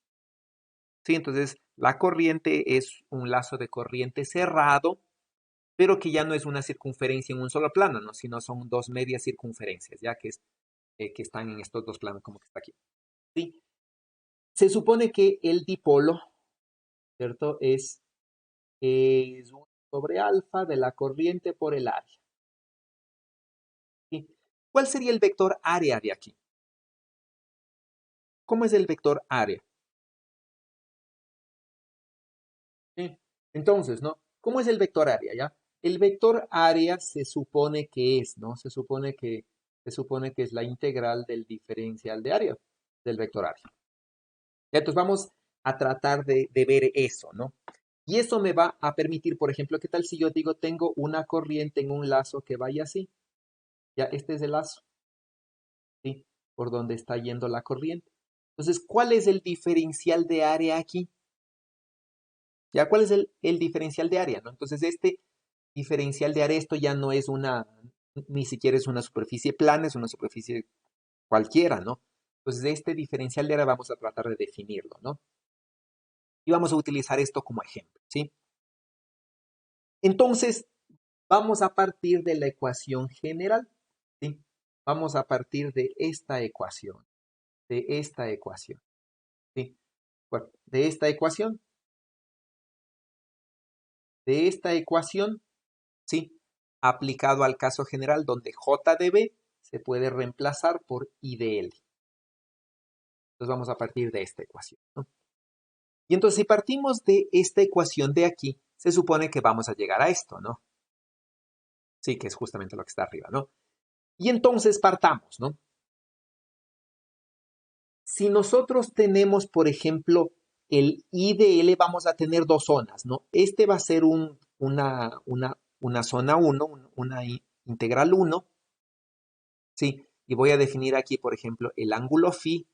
¿sí? Entonces, la corriente es un lazo de corriente cerrado, pero que ya no es una circunferencia en un solo plano, ¿no? Sino son dos medias circunferencias, ya que están en estos dos planos, como que está aquí, ¿sí? Se supone que el dipolo, ¿cierto? Es 1 sobre alfa de la corriente por el área. ¿Sí? ¿Cuál sería el vector área de aquí? ¿Cómo es el vector área? ¿Sí? Entonces, ¿no? ¿Cómo es el vector área, ya? El vector área se supone que es, ¿no? Se supone que es la integral del diferencial de área del vector área. Ya, entonces vamos a tratar de ver eso, ¿no? Y eso me va a permitir, por ejemplo, ¿qué tal si yo digo tengo una corriente en un lazo que vaya así? Ya, este es el lazo, ¿sí? Por donde está yendo la corriente. Entonces, ¿cuál es el diferencial de área aquí? ¿Ya? ¿Cuál es el diferencial de área, no? Entonces, este diferencial de área, esto ya no es ni siquiera es una superficie plana, es una superficie cualquiera, ¿no? Entonces, este diferencial de área vamos a tratar de definirlo, ¿no? Y vamos a utilizar esto como ejemplo, ¿sí? Entonces, vamos a partir de la ecuación general, ¿sí? Vamos a partir de esta ecuación, ¿sí? Bueno, de esta ecuación, ¿sí? Aplicado al caso general donde J de B se puede reemplazar por I de L. Entonces vamos a partir de esta ecuación, ¿no? Y entonces si partimos de esta ecuación de aquí, se supone que vamos a llegar a esto, ¿no? Sí, que es justamente lo que está arriba, ¿no? Y entonces partamos, ¿no? Si nosotros tenemos, por ejemplo, el I de L, vamos a tener dos zonas, ¿no? Este va a ser una zona 1, una integral 1, ¿sí? Y voy a definir aquí, por ejemplo, el ángulo phi,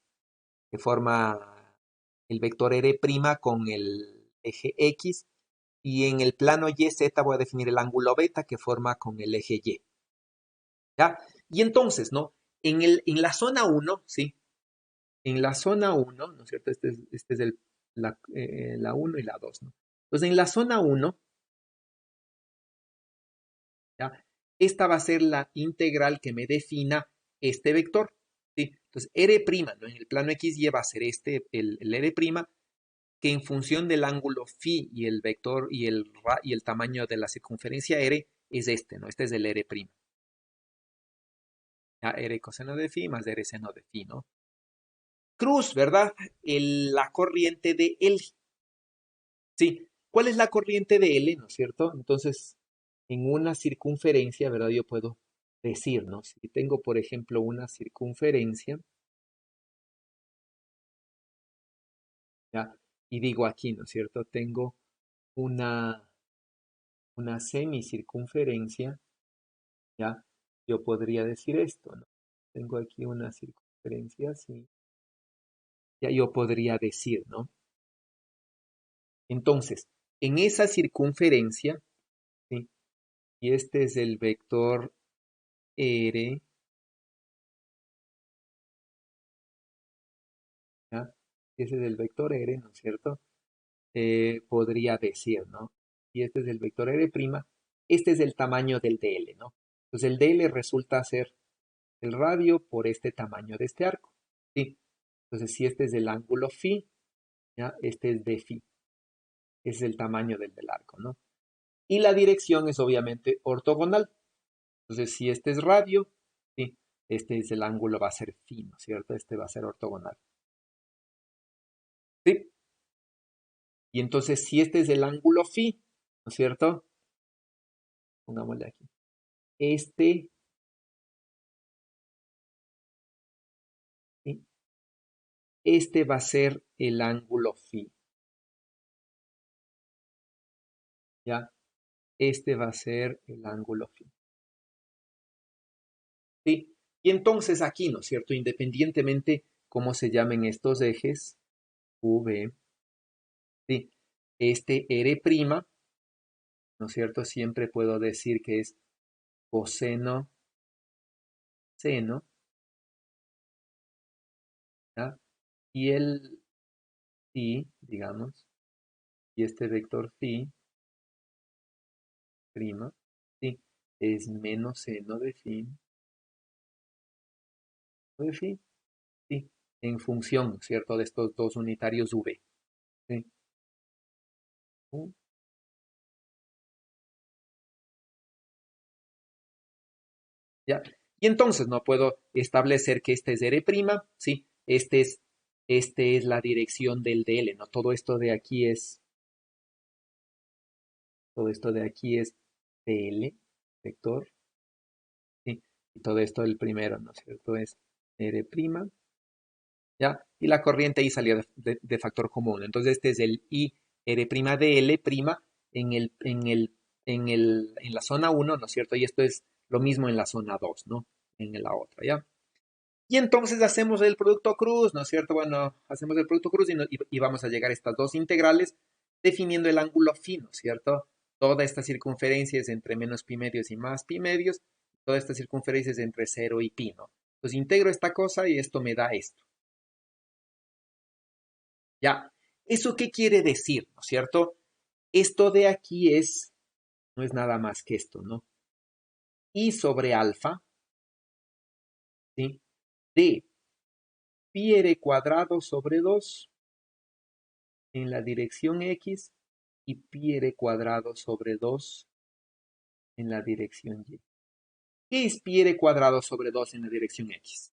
que forma el vector R' con el eje X, y en el plano YZ voy a definir el ángulo beta, que forma con el eje Y, ¿ya? Y entonces, ¿no? En la zona 1, ¿sí? En la zona 1, ¿no es cierto? Este es la 1 y la 2, ¿no? Entonces, en la zona 1, ¿ya? Esta va a ser la integral que me defina este vector, ¿sí? Entonces, R', ¿no? En el plano XY va a ser el R', que en función del ángulo phi y el vector y el tamaño de la circunferencia R es este, ¿no? Este es el R'. ¿Ya? R coseno de phi más R seno de phi, ¿no? Cruz, ¿verdad? La corriente de L. Sí, ¿cuál es la corriente de L, no es cierto? Entonces, en una circunferencia, ¿verdad? Yo puedo decir, ¿no? Si tengo, por ejemplo, una circunferencia, ¿ya? Y digo aquí, ¿no es cierto? Tengo una semicircunferencia, ¿ya? Yo podría decir esto, ¿no? Tengo aquí una circunferencia así. Ya yo podría decir, ¿no? Entonces, en esa circunferencia, ¿sí? Y este es el vector R, ¿ya? Ese es el vector R, ¿no es cierto? Podría decir, ¿no? Y este es el vector R', este es el tamaño del DL, ¿no? Entonces el DL resulta ser el radio por este tamaño de este arco, ¿sí? Entonces si este es el ángulo phi, ¿ya? Este es d phi, ese es el tamaño del arco, ¿no? Y la dirección es obviamente ortogonal. Entonces si este es radio, ¿sí? Este es el ángulo, va a ser phi, ¿no es cierto? Este va a ser ortogonal, ¿sí? Y entonces si este es el ángulo phi, ¿no es cierto? Pongámosle aquí. Este, ¿sí? Este va a ser el ángulo phi, ¿ya? Este va a ser el ángulo phi, ¿sí? Y entonces aquí, ¿no es cierto? Independientemente cómo se llamen estos ejes, V, ¿sí? Este R', ¿no es cierto? Siempre puedo decir que es coseno, seno, ¿ya? Y el phi, digamos, y este vector phi', ¿sí? Es menos seno de phi, ¿sí? En función, ¿cierto? De estos dos unitarios V, ¿sí? ¿Ya? Y entonces no puedo establecer que este es R', ¿sí? Este es la dirección del DL, ¿no? Todo esto de aquí es DL, vector, ¿sí? Y todo esto del primero, ¿no es cierto? Es R', ¿ya? Y la corriente ahí salía de factor común. Entonces este es el I R' DL' en la zona 1, ¿no es cierto? Y esto es lo mismo en la zona 2, ¿no? En la otra, ¿ya? Y entonces hacemos el producto cruz, ¿no es cierto? Bueno, hacemos el producto cruz y vamos a llegar a estas dos integrales definiendo el ángulo phi, ¿no es cierto? Toda esta circunferencia es entre menos pi medios y más pi medios. Toda esta circunferencia es entre 0 y pi, ¿no? Pues integro esta cosa y esto me da esto. ¿Ya? ¿Eso qué quiere decir, ¿no es cierto? Esto de aquí no es nada más que esto, ¿no? Y sobre alfa, ¿sí? De pi r cuadrado sobre 2 en la dirección X y pi r cuadrado sobre 2 en la dirección Y. ¿Qué es pi r cuadrado sobre 2 en la dirección X?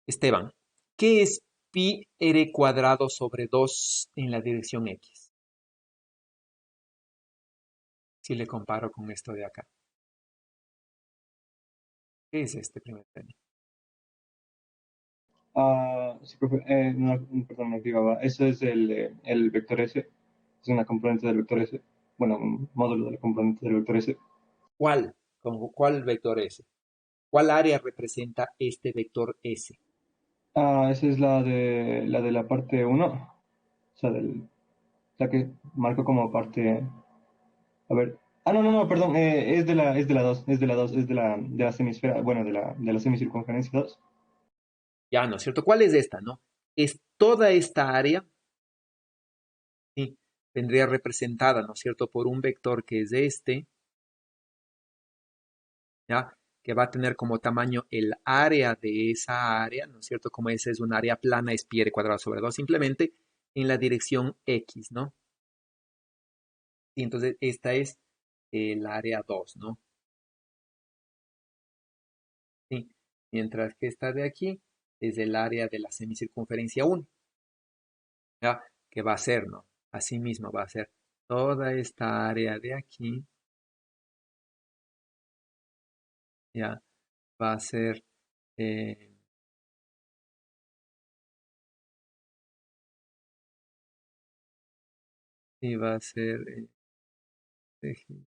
Esteban, ¿qué es pi r cuadrado sobre 2 en la dirección X? Si le comparo con esto de acá. ¿Qué es este primer término? Sí, profe, no, perdón, no activaba. Eso es el vector S. Es una componente del vector S. Bueno, un módulo de la componente del vector S. ¿Cuál? ¿Cuál vector S? ¿Cuál área representa este vector S? Esa es la de la parte uno. O sea, la que marco como parte. A ver. No, perdón. Es de la 2. Es de la semisfera. Bueno, de la semicircunferencia 2. Ya, ¿no es cierto? ¿Cuál es esta, no? Es toda esta área, sí, vendría representada, ¿no es cierto?, por un vector que es este, ¿ya? Que va a tener como tamaño el área de esa área, ¿no es cierto? Como esa es un área plana, es pi r cuadrado sobre 2 simplemente en la dirección X, ¿no? Y entonces esta es el área 2, ¿no? Sí. Mientras que esta de aquí es el área de la semicircunferencia 1, ¿ya? Que va a ser, ¿no? Asimismo va a ser toda esta área de aquí, ¿ya? Va a ser eh, y va a ser eje.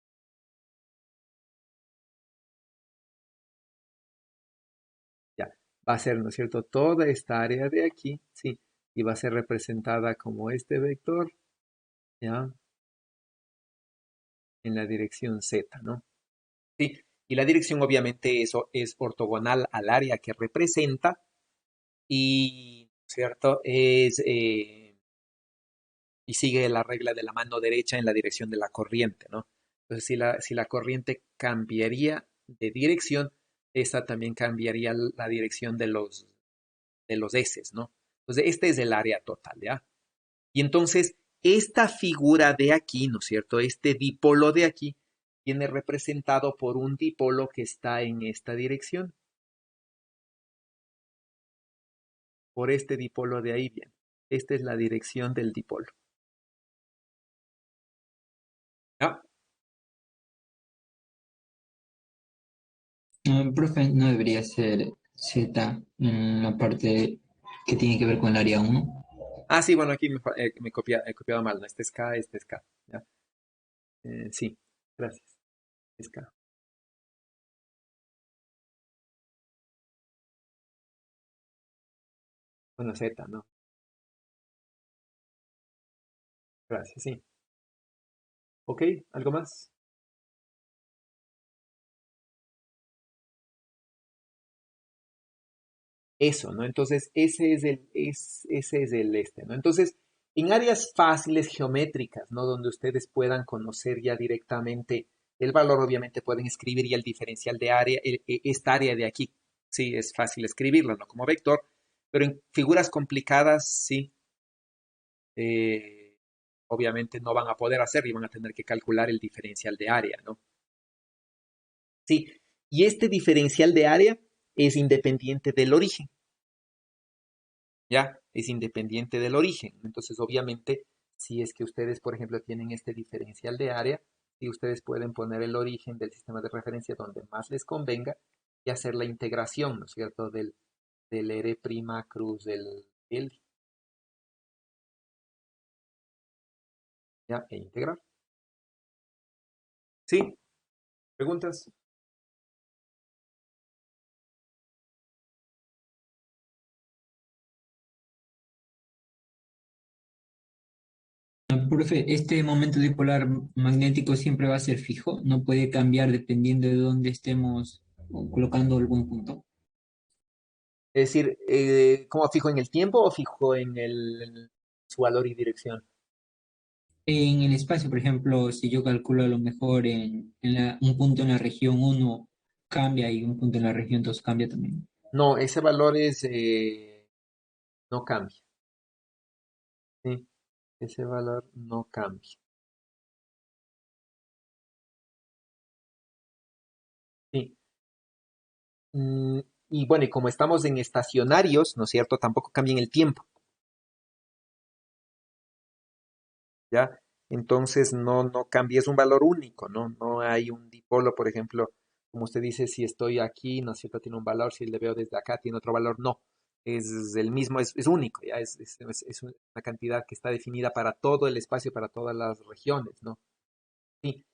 Ya, va a ser, ¿no es cierto?, toda esta área de aquí, sí, y va a ser representada como este vector, ¿ya? En la dirección Z, ¿no? Sí, y la dirección obviamente eso es ortogonal al área que representa y, ¿cierto? Y sigue la regla de la mano derecha en la dirección de la corriente, ¿no? Entonces, si la corriente cambiaría de dirección, esta también cambiaría la dirección de los S, ¿no? Entonces, este es el área total, ¿ya? Y entonces, esta figura de aquí, ¿no es cierto? Este dipolo de aquí viene representado por un dipolo que está en esta dirección. Por este dipolo de ahí bien. Esta es la dirección del dipolo. ¿Ya? Profe, no debería ser Z en la parte que tiene que ver con el área uno. Ah, sí, bueno, aquí he copiado mal, ¿no? Este es K, este es K. ¿Ya? Sí, gracias. Es K. Bueno, Z, ¿no? Gracias, sí. Ok, ¿algo más? Eso, ¿no? Entonces, ese es el ¿no? Entonces, en áreas fáciles geométricas, ¿no? Donde ustedes puedan conocer ya directamente el valor, obviamente pueden escribir ya el diferencial de área, esta área de aquí. Sí, es fácil escribirlo, ¿no? Como vector, pero en figuras complicadas, sí, eh, obviamente no van a poder hacerlo y van a tener que calcular el diferencial de área, ¿no? Sí, y este diferencial de área es independiente del origen. ¿Ya? Es independiente del origen. Entonces, obviamente, si es que ustedes, por ejemplo, tienen este diferencial de área, y ustedes pueden poner el origen del sistema de referencia donde más les convenga y hacer la integración, ¿no es cierto?, del R' cruz del L, ¿ya? E integrar. ¿Sí? ¿Preguntas? Profe, este momento dipolar magnético siempre va a ser fijo, no puede cambiar dependiendo de dónde estemos colocando algún punto. Es decir, ¿cómo fijo en el tiempo o fijo en su valor y dirección? En el espacio, por ejemplo, si yo calculo a lo mejor un punto en la región uno cambia y un punto en la región 2 cambia también. No, ese valor no cambia, ¿sí? Ese valor no cambia. Sí. Mm, y bueno, y como estamos en estacionarios, ¿no es cierto? Tampoco cambian el tiempo, ¿ya? Entonces no cambia, es un valor único, ¿no? No hay un dipolo, por ejemplo, como usted dice, si estoy aquí, ¿no es cierto? Tiene un valor, si le veo desde acá, tiene otro valor, no. Es el mismo, es único, ¿ya? Es una cantidad que está definida para todo el espacio, para todas las regiones, ¿no? Sí.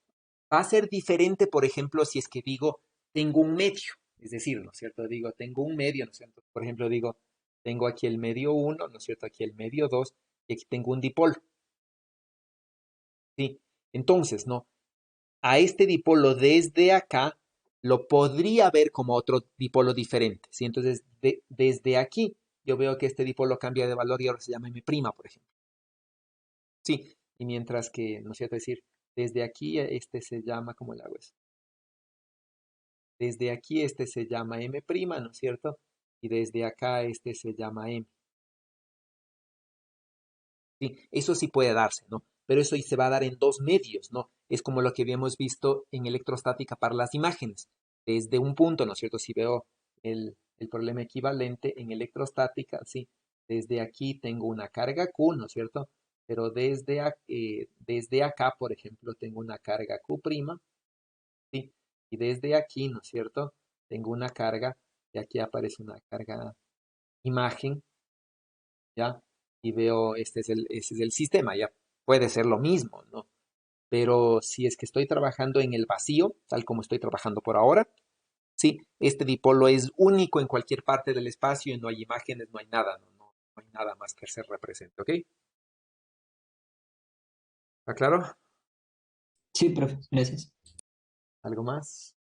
Va a ser diferente, por ejemplo, si es que digo, tengo un medio, es decir, ¿no es cierto? Digo, tengo un medio, ¿no es cierto? Por ejemplo, digo, tengo aquí el medio uno, ¿no es cierto? Aquí el medio 2 y aquí tengo un dipolo, ¿sí? Entonces, ¿no? A este dipolo desde acá lo podría ver como otro dipolo diferente, ¿sí? Entonces, desde aquí yo veo que este dipolo cambia de valor y ahora se llama M', por ejemplo. Sí, y mientras que, ¿no es cierto? Es decir, desde aquí este se llama, ¿cómo le hago eso? Desde aquí este se llama M', ¿no es cierto? Y desde acá este se llama M. ¿Sí? Eso sí puede darse, ¿no? Pero eso se va a dar en dos medios, ¿no? Es como lo que habíamos visto en electrostática para las imágenes. Desde un punto, ¿no es cierto? Si veo el problema equivalente en electrostática, sí. Desde aquí tengo una carga Q, ¿no es cierto? Pero desde acá, por ejemplo, tengo una carga Q', ¿sí? Y desde aquí, ¿no es cierto? Tengo una carga, y aquí aparece una carga imagen, ¿ya? Y veo, este es el sistema, ¿ya? puede ser lo mismo, ¿no? Pero si es que estoy trabajando en el vacío, tal como estoy trabajando por ahora, sí, este dipolo es único en cualquier parte del espacio y no hay imágenes, no hay nada, no hay nada más que se represente, ¿ok? ¿Está claro? Sí, profe, gracias. ¿Algo más?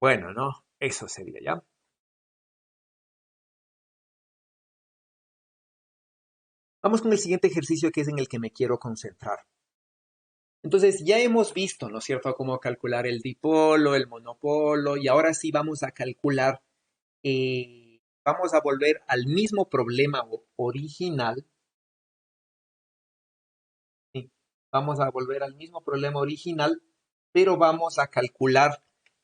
Bueno, no, eso sería ya. Vamos con el siguiente ejercicio que es en el que me quiero concentrar. Entonces, ya hemos visto, ¿no es cierto?, cómo calcular el dipolo, el monopolo, y ahora sí vamos a calcular, vamos a volver al mismo problema original, ¿sí? Vamos a volver al mismo problema original, pero vamos a calcular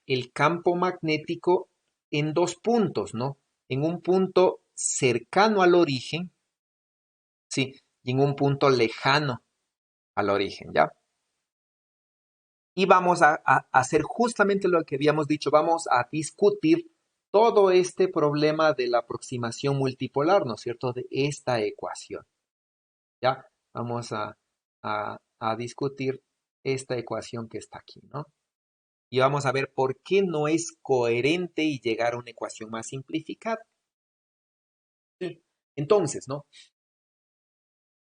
el campo magnético en dos puntos, ¿no? En un punto cercano al origen, ¿sí? Y en un punto lejano al origen, ¿ya? Y vamos a hacer justamente lo que habíamos dicho, vamos a discutir todo este problema de la aproximación multipolar, ¿no es cierto?, de esta ecuación, ¿ya? Vamos a discutir esta ecuación que está aquí, ¿no? Y vamos a ver por qué no es coherente y llegar a una ecuación más simplificada. Sí. Entonces, ¿no?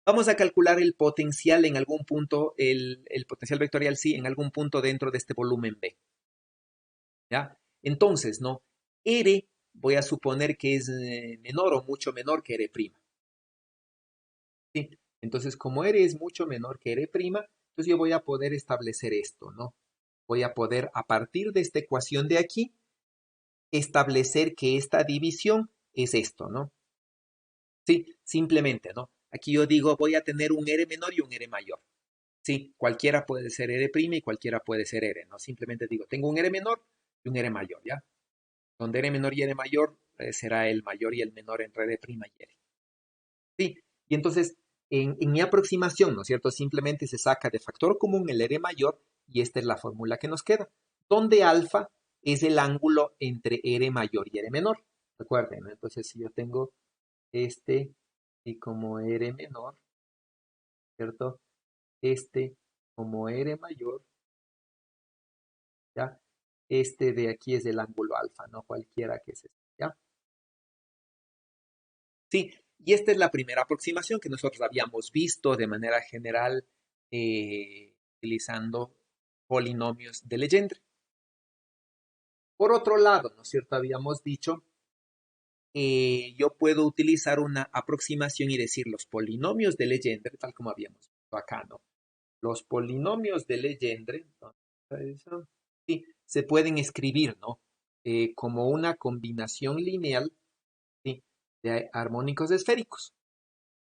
Vamos a calcular el potencial en algún punto, el potencial vectorial, sí, en algún punto dentro de este volumen B. ¿Ya? Entonces, ¿no? R voy a suponer que es menor o mucho menor que R'. ¿Sí? Entonces, como R es mucho menor que R', entonces yo voy a poder establecer esto, ¿no? Voy a poder, a partir de esta ecuación de aquí, establecer que esta división es esto, ¿no? Sí, simplemente, ¿no? Aquí yo digo, voy a tener un R menor y un R mayor. Sí, cualquiera puede ser R' y cualquiera puede ser R, ¿no? Simplemente digo, tengo un R menor y un R mayor, ¿ya? Donde R menor y R mayor será el mayor y el menor entre R' y R. Sí, y entonces en mi aproximación, ¿no es cierto? Simplemente se saca de factor común el R mayor y esta es la fórmula que nos queda, donde alfa es el ángulo entre R mayor y R menor. Recuerden, ¿no? Entonces si yo tengo este y como R menor, ¿cierto? Este como R mayor, ¿ya? Este de aquí es el ángulo alfa, ¿no? Cualquiera que sea, ¿ya? Sí, y esta es la primera aproximación que nosotros habíamos visto de manera general utilizando polinomios de Legendre. Por otro lado, ¿no es cierto? Habíamos dicho, yo puedo utilizar una aproximación y decir los polinomios de Legendre, tal como habíamos visto acá, ¿no? Los polinomios de Legendre, ¿no? Sí, se pueden escribir, ¿no? Como una combinación lineal, ¿sí?, de armónicos esféricos,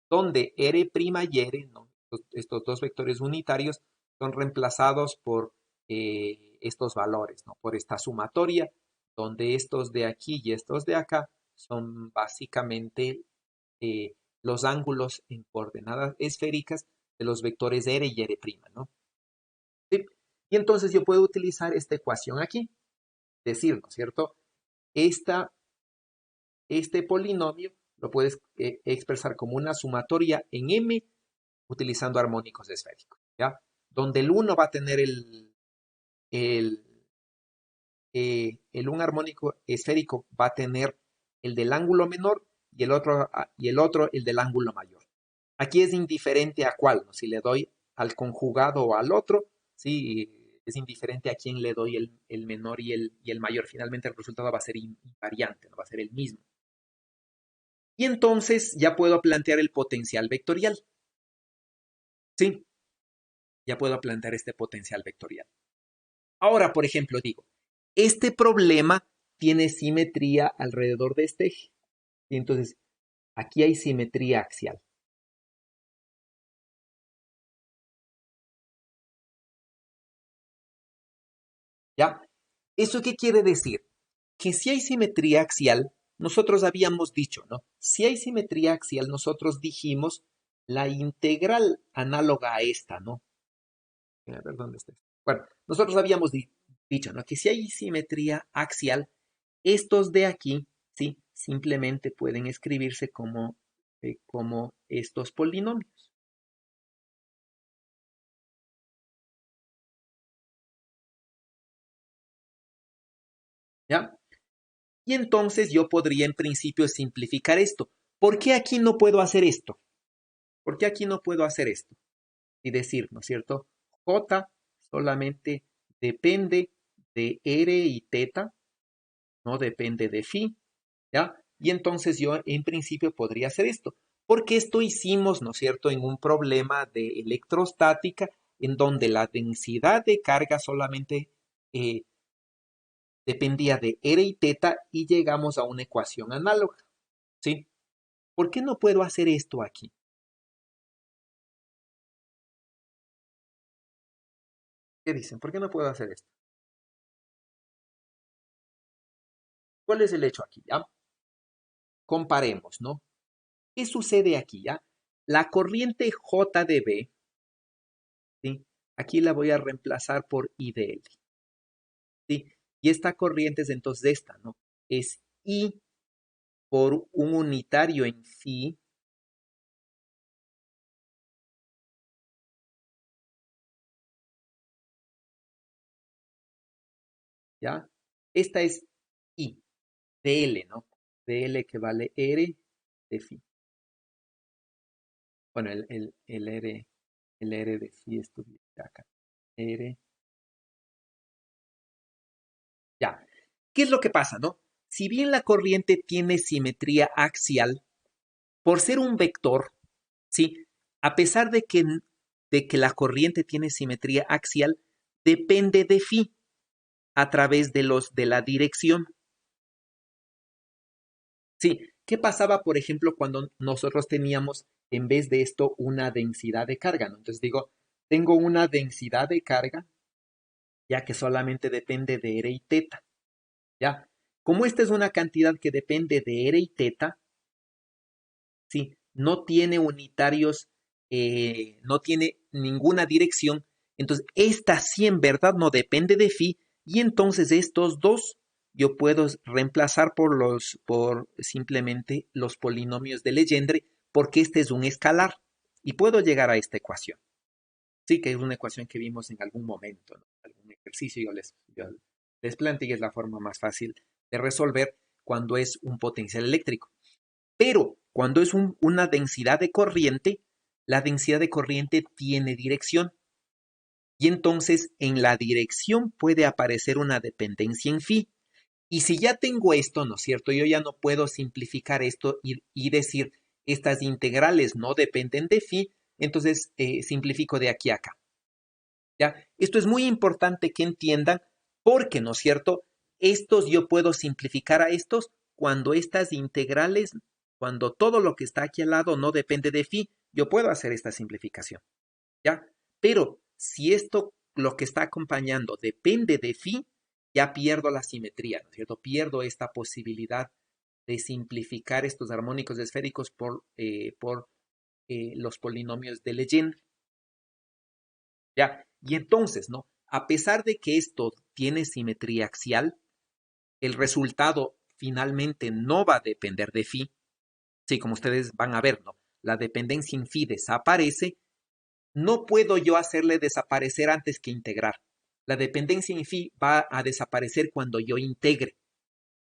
donde R' y R, ¿no?, estos dos vectores unitarios, son reemplazados por estos valores, ¿no?, por esta sumatoria, donde estos de aquí y estos de acá son básicamente los ángulos en coordenadas esféricas de los vectores R y R', ¿no? ¿Sí? Y entonces yo puedo utilizar esta ecuación aquí, decir, ¿no es cierto? Este polinomio lo puedes expresar como una sumatoria en M utilizando armónicos esféricos, ¿ya? Donde el uno va a tener el, un armónico esférico va a tener el del ángulo menor y el otro el del ángulo mayor. Aquí es indiferente a cuál, ¿no? Si le doy al conjugado o al otro, sí, es indiferente a quién le doy el menor y el mayor. Finalmente el resultado va a ser invariante, no va a ser el mismo. Y entonces ya puedo plantear el potencial vectorial. Sí, ya puedo plantear este potencial vectorial. Ahora, por ejemplo, digo, este problema tiene simetría alrededor de este eje. Y entonces, aquí hay simetría axial. ¿Ya? ¿Eso qué quiere decir? Que si hay simetría axial, nosotros habíamos dicho, ¿no? Si hay simetría axial, nosotros dijimos la integral análoga a esta, ¿no? A ver, ¿dónde está? Bueno, nosotros habíamos dicho, ¿no?, que si hay simetría axial, Estos de aquí, ¿sí? Simplemente pueden escribirse como estos polinomios. ¿Ya? Y entonces yo podría en principio simplificar esto. ¿Por qué aquí no puedo hacer esto? ¿Por qué aquí no puedo hacer esto? Y decir, ¿no es cierto? J solamente depende de R y teta, no depende de phi, ¿ya? Y entonces yo en principio podría hacer esto. Porque esto hicimos, ¿no es cierto?, en un problema de electrostática en donde la densidad de carga solamente eh, dependía de R y teta y llegamos a una ecuación análoga, ¿sí? ¿Por qué no puedo hacer esto aquí? ¿Qué dicen? ¿Por qué no puedo hacer esto? ¿Cuál es el hecho aquí? ¿Ya? Comparemos, ¿no? ¿Qué sucede aquí? ¿Ya? La corriente J de B, ¿sí? Aquí la voy a reemplazar por I de L, ¿sí? Y esta corriente es entonces esta, ¿no? Es I por un unitario en phi, ¿ya? Esta es I de L, ¿no? De L que vale R de phi. Bueno, el R de phi estuviera acá. R, ya. ¿Qué es lo que pasa, no? Si bien la corriente tiene simetría axial, por ser un vector, ¿sí? A pesar de que la corriente tiene simetría axial, depende de phi a través de la dirección. Sí, ¿qué pasaba, por ejemplo, cuando nosotros teníamos en vez de esto una densidad de carga, ¿no? Entonces digo, tengo una densidad de carga, ya que solamente depende de R y teta, ¿ya? Como esta es una cantidad que depende de R y teta, ¿sí? No tiene unitarios, no tiene ninguna dirección, entonces esta sí en verdad no depende de phi, y entonces estos dos yo puedo reemplazar por simplemente los polinomios de Legendre, porque este es un escalar, y puedo llegar a esta ecuación. Sí, que es una ecuación que vimos en algún momento, ¿no? Algún ejercicio yo les planteé, es la forma más fácil de resolver cuando es un potencial eléctrico. Pero cuando es una densidad de corriente, la densidad de corriente tiene dirección. Y entonces en la dirección puede aparecer una dependencia en phi. Y si ya tengo esto, ¿no es cierto? Yo ya no puedo simplificar esto y decir, estas integrales no dependen de phi, entonces simplifico de aquí a acá. ¿Ya? Esto es muy importante que entiendan porque, ¿no es cierto? Estos yo puedo simplificar a estos cuando estas integrales, cuando todo lo que está aquí al lado no depende de phi, yo puedo hacer esta simplificación, ¿ya? Pero si esto, lo que está acompañando, depende de phi, ya pierdo la simetría, ¿no es cierto? Pierdo esta posibilidad de simplificar estos armónicos esféricos por los polinomios de Legendre. ¿Ya? Y entonces, ¿no? A pesar de que esto tiene simetría axial, el resultado finalmente no va a depender de phi. Sí, como ustedes van a ver, ¿no? La dependencia en phi desaparece. No puedo yo hacerle desaparecer antes que integrar. La dependencia en phi va a desaparecer cuando yo integre.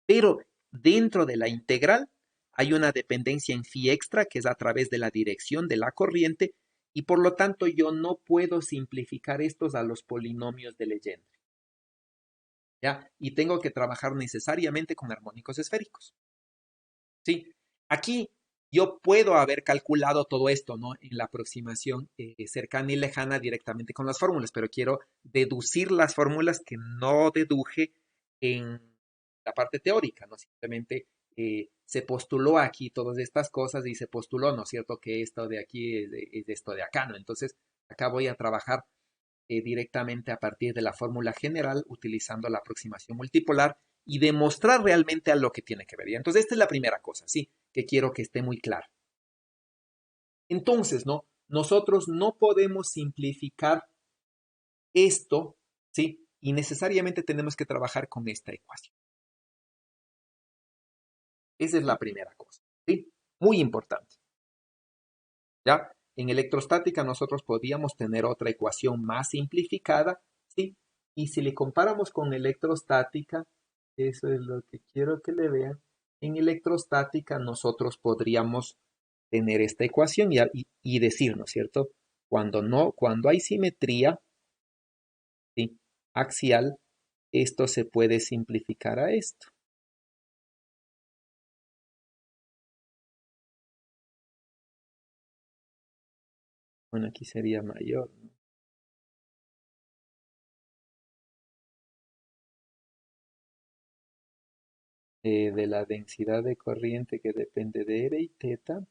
Pero dentro de la integral hay una dependencia en phi extra que es a través de la dirección de la corriente y por lo tanto yo no puedo simplificar estos a los polinomios de Legendre, ¿ya? Y tengo que trabajar necesariamente con armónicos esféricos, ¿sí? Aquí yo puedo haber calculado todo esto, ¿no? En la aproximación cercana y lejana directamente con las fórmulas, pero quiero deducir las fórmulas que no deduje en la parte teórica, ¿no? Simplemente se postuló aquí todas estas cosas y se postuló, ¿no es cierto?, que esto de aquí es de esto de acá, ¿no? Entonces, acá voy a trabajar directamente a partir de la fórmula general utilizando la aproximación multipolar y demostrar realmente a lo que tiene que ver. ¿Ya? Entonces, esta es la primera cosa, ¿sí? Que quiero que esté muy clara. Entonces, ¿no? Nosotros no podemos simplificar esto, ¿sí? Y necesariamente tenemos que trabajar con esta ecuación. Esa es la primera cosa, ¿sí? Muy importante, ¿ya? En electrostática nosotros podíamos tener otra ecuación más simplificada, ¿sí? Y si le comparamos con electrostática, eso es lo que quiero que le vean. En electrostática nosotros podríamos tener esta ecuación y decir, ¿no es cierto? Cuando hay simetría, ¿sí? Axial, esto se puede simplificar a esto. Bueno, aquí sería mayor, ¿no? De la densidad de corriente que depende de R y teta.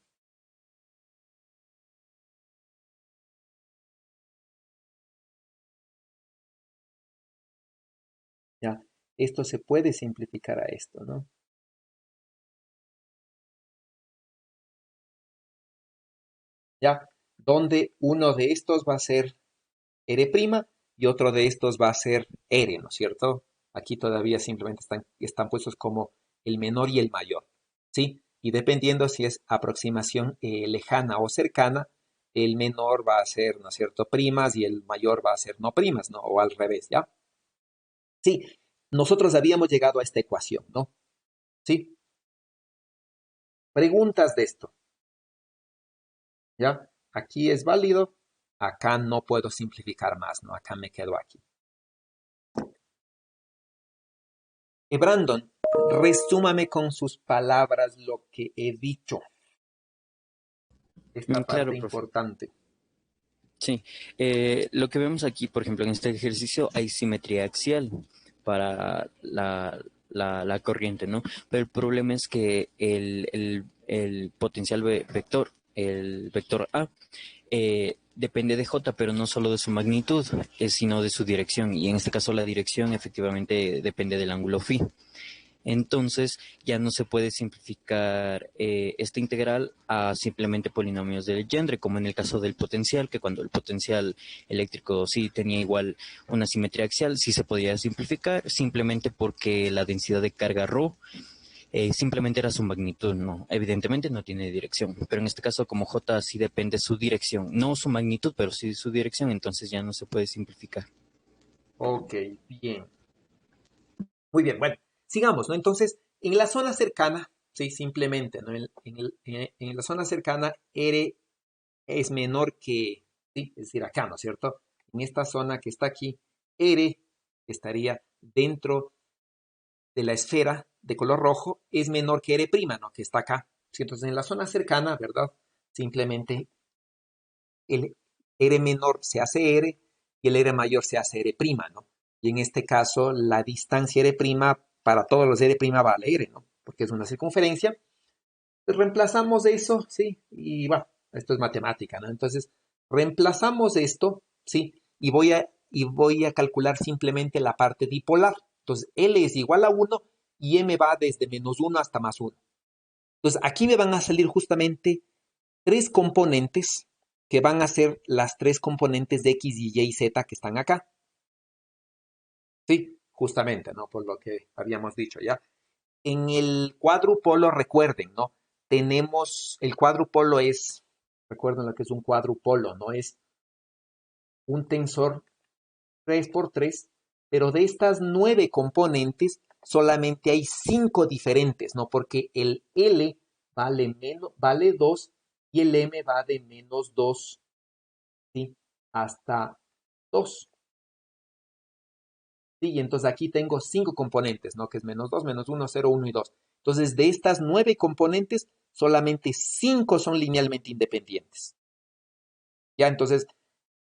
Ya, esto se puede simplificar a esto, ¿no? Ya, donde uno de estos va a ser R' y otro de estos va a ser R, ¿no es cierto? Aquí todavía simplemente están puestos como el menor y el mayor, ¿sí? Y dependiendo si es aproximación lejana o cercana, el menor va a ser, ¿no es cierto?, primas y el mayor va a ser no primas, ¿no? O al revés, ¿ya? Sí, nosotros habíamos llegado a esta ecuación, ¿no? Sí, preguntas de esto, ¿ya? Aquí es válido, acá no puedo simplificar más, ¿no? Acá me quedo aquí. Brandon, resúmame con sus palabras lo que he dicho. Esta Claro, parte profe. importante. Sí, lo que vemos aquí, por ejemplo, en este ejercicio hay simetría axial para la corriente, ¿no? Pero el problema es que el potencial vector, el vector A, depende de J, pero no solo de su magnitud, sino de su dirección. Y en este caso la dirección efectivamente depende del ángulo phi. Entonces ya no se puede simplificar esta integral a simplemente polinomios de Legendre, como en el caso del potencial, que cuando el potencial eléctrico sí tenía igual una simetría axial, sí se podía simplificar, simplemente porque la densidad de carga ρ simplemente era su magnitud, no, evidentemente no tiene dirección, pero en este caso como J sí depende su dirección, no su magnitud, pero sí su dirección, entonces ya no se puede simplificar. Ok, bien. Muy bien, bueno, sigamos, ¿no? Entonces, en la zona cercana, sí, simplemente, ¿no? En la zona cercana, R es menor que, sí, es decir, acá, ¿no es cierto? En esta zona que está aquí, R estaría dentro de la esfera de color rojo, es menor que R', ¿no? Que está acá. Sí, entonces, en la zona cercana, ¿verdad? Simplemente el R menor se hace R y el R mayor se hace R', ¿no? Y en este caso, la distancia R' para todos los R' vale R, ¿no? Porque es una circunferencia. Pues reemplazamos eso, ¿sí? Y bueno, esto es matemática, ¿no? Entonces, reemplazamos esto, ¿sí? Y voy a calcular simplemente la parte dipolar. Entonces, L es igual a 1 y M va desde -1 hasta +1. Entonces, aquí me van a salir justamente tres componentes que van a ser las tres componentes de X, Y y Z que están acá. Sí, justamente, ¿no? Por lo que habíamos dicho ya. En el cuadrupolo, recuerden, ¿no? El cuadrupolo recuerden lo que es un cuadrupolo, ¿no? Es un tensor 3 por 3, pero de estas 9 componentes solamente hay 5 diferentes, ¿no? Porque el L vale 2 y el M va de -2, ¿sí? Hasta 2. ¿Sí? Y entonces aquí tengo 5 componentes, ¿no? Que es -2, -1, 0, 1 y 2. Entonces, de estas 9 componentes, solamente 5 son linealmente independientes. Ya, entonces,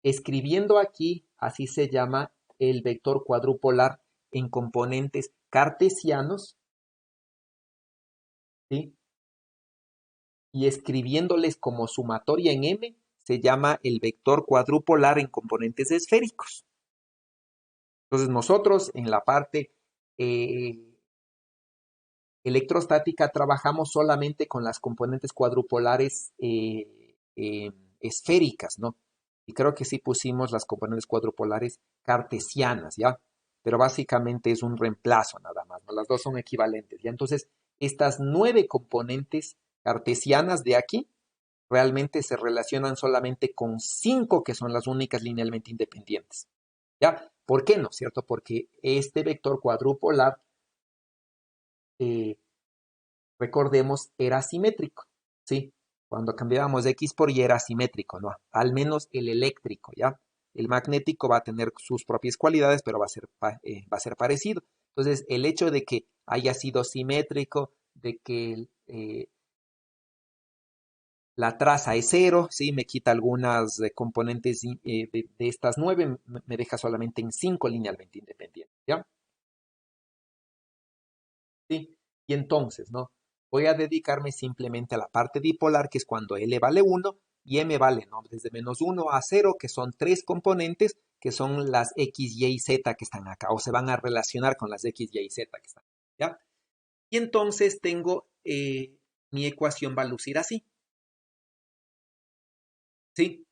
escribiendo aquí, así se llama el vector cuadrupolar en componentes cartesianos, ¿sí? Y escribiéndoles como sumatoria en M, se llama el vector cuadrupolar en componentes esféricos. Entonces, nosotros en la parte eh, electrostática trabajamos solamente con las componentes cuadrupolares esféricas, ¿no? Y creo que sí pusimos las componentes cuadrupolares cartesianas, ¿ya? Pero básicamente es un reemplazo nada más, ¿no? Las dos son equivalentes, ¿ya? Entonces, estas 9 componentes cartesianas de aquí realmente se relacionan solamente con 5 que son las únicas linealmente independientes. ¿Ya? ¿Por qué no? ¿Cierto? Porque este vector cuadrupolar, recordemos, era simétrico, ¿sí? Cuando cambiábamos X por Y era simétrico, ¿no? Al menos el eléctrico, ¿ya? El magnético va a tener sus propias cualidades, pero va a ser parecido. Entonces, el hecho de que haya sido simétrico, de que la traza es 0, ¿sí? Me quita algunas componentes de estas 9, me deja solamente en 5 linealmente independientes, ¿ya? ¿Sí? Y entonces, ¿no? Voy a dedicarme simplemente a la parte dipolar, que es cuando L vale 1 y M vale, ¿no? Desde -1 a 0, que son 3 componentes, que son las X, Y y Z que están acá, o se van a relacionar con las X, Y y Z que están, ¿ya? Y entonces tengo, mi ecuación va a lucir así, ¿sí?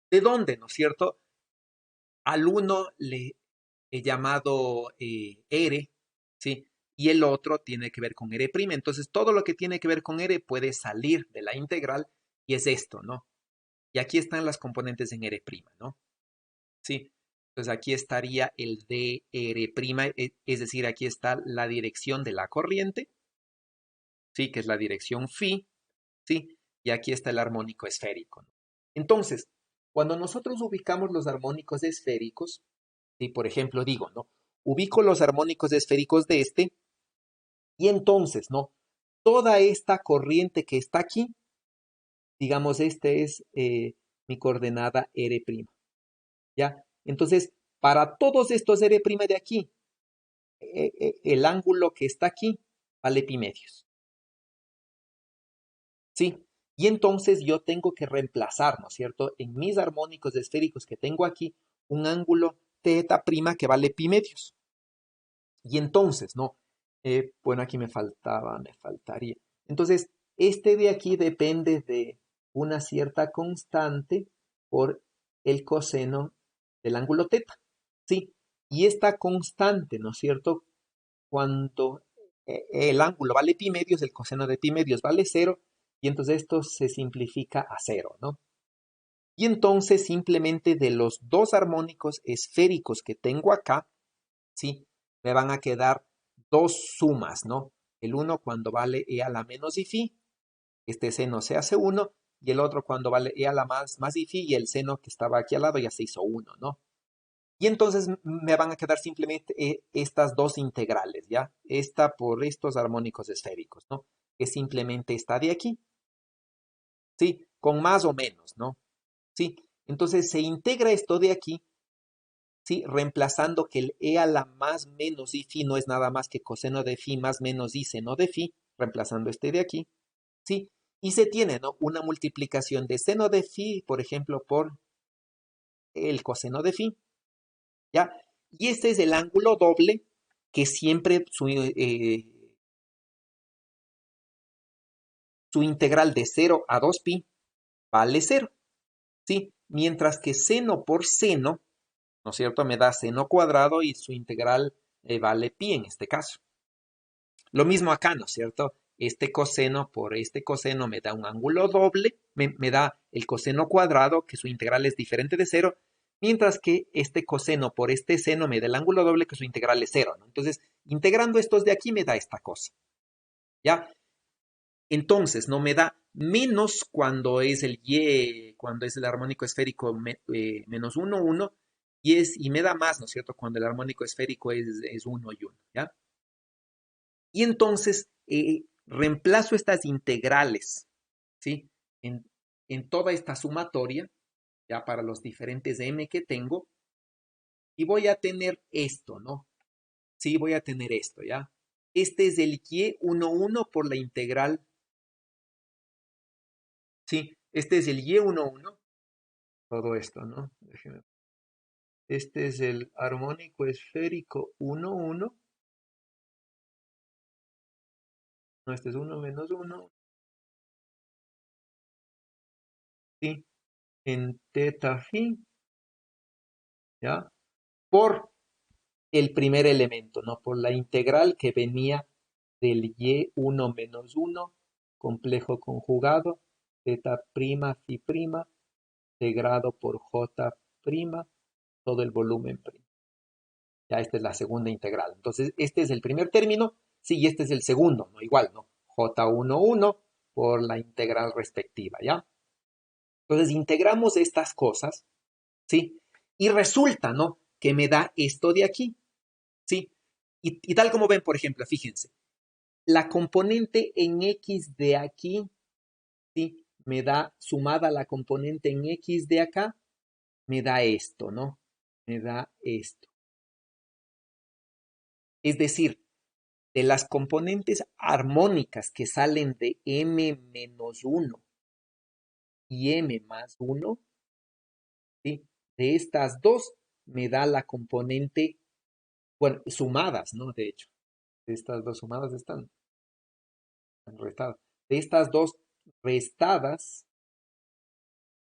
¿De dónde, no es cierto? Al uno le he llamado R, ¿sí? Y el otro tiene que ver con R'. Entonces, todo lo que tiene que ver con R puede salir de la integral y es esto, ¿no? Y aquí están las componentes en R', ¿no? ¿Sí? Entonces, aquí estaría el dR', es decir, aquí está la dirección de la corriente, ¿sí? Que es la dirección phi, ¿sí? Y aquí está el armónico esférico, ¿no? Entonces, cuando nosotros ubicamos los armónicos esféricos, ¿sí? Por ejemplo, digo, ¿no? Ubico los armónicos esféricos de este y entonces, ¿no? Toda esta corriente que está aquí, digamos, este es mi coordenada R', ¿ya? Entonces, para todos estos R' de aquí, el ángulo que está aquí vale pi medios, ¿sí? Y entonces yo tengo que reemplazar, ¿no es cierto? En mis armónicos esféricos que tengo aquí, un ángulo θ' que vale pi medios. Y entonces, ¿no? Bueno, aquí me faltaría. Entonces, este de aquí depende de una cierta constante por el coseno del ángulo θ, ¿sí? Y esta constante, ¿no es cierto? Cuando el ángulo vale pi medios, el coseno de pi medios vale 0, y entonces esto se simplifica a 0, ¿no? Y entonces simplemente de los dos armónicos esféricos que tengo acá, ¿sí? Me van a quedar dos sumas, ¿no? El uno cuando vale e a la menos y phi, este seno se hace 1, y el otro cuando vale e a la más y phi, y el seno que estaba aquí al lado ya se hizo 1, ¿no? Y entonces me van a quedar simplemente estas dos integrales, ¿ya? Esta por estos armónicos esféricos, ¿no? Que simplemente está de aquí, ¿sí? Con más o menos, ¿no? ¿Sí? Entonces se integra esto de aquí, ¿sí? Reemplazando que el e a la más menos y phi no es nada más que coseno de phi más menos y seno de phi, reemplazando este de aquí, ¿sí? Y se tiene, ¿no? Una multiplicación de seno de phi, por ejemplo, por el coseno de phi, ¿ya? Y este es el ángulo doble que siempre su integral de 0 a 2pi vale 0, ¿sí? Mientras que seno por seno, ¿no es cierto? Me da seno cuadrado y su integral vale pi en este caso. Lo mismo acá, ¿no es cierto? Este coseno por este coseno me da un ángulo doble, me da el coseno cuadrado, que su integral es diferente de 0, mientras que este coseno por este seno me da el ángulo doble, que su integral es 0, ¿no? Entonces, integrando estos de aquí me da esta cosa, ¿ya? Entonces, no me da menos cuando es el y, cuando es el armónico esférico menos 1, 1, y me da más, ¿no es cierto? Cuando el armónico esférico es 1 y 1, ¿ya? Y entonces reemplazo estas integrales, ¿sí? En, en toda esta sumatoria, ya para los diferentes m que tengo, y voy a tener esto, ¿no? Sí, voy a tener esto, ¿ya? Este es el y11 por la integral, sí, este es el y11, todo esto, ¿no? Déjenme. Este es el armónico esférico 11, no, este es 1 menos 1, sí, en teta phi, ¿ya? Por el primer elemento, ¿no? Por la integral que venía del Y1 menos 1, complejo conjugado, Z', Phi', integrado por J', todo el volumen prima. Ya esta es la segunda integral. Entonces, este es el primer término, sí, y este es el segundo, ¿no? Igual, ¿no? J11 por la integral respectiva, ¿ya? Entonces, integramos estas cosas, ¿sí? Y resulta, ¿no? Que me da esto de aquí, ¿sí? Y tal como ven, por ejemplo, fíjense, la componente en X de aquí, ¿sí? Me da, sumada a la componente en X de acá, me da esto, ¿no? Me da esto. Es decir, de las componentes armónicas que salen de m menos 1 y m más 1, ¿sí? De estas dos me da la componente, bueno, sumadas, ¿no? De hecho, de estas dos sumadas están restadas. De estas dos restadas,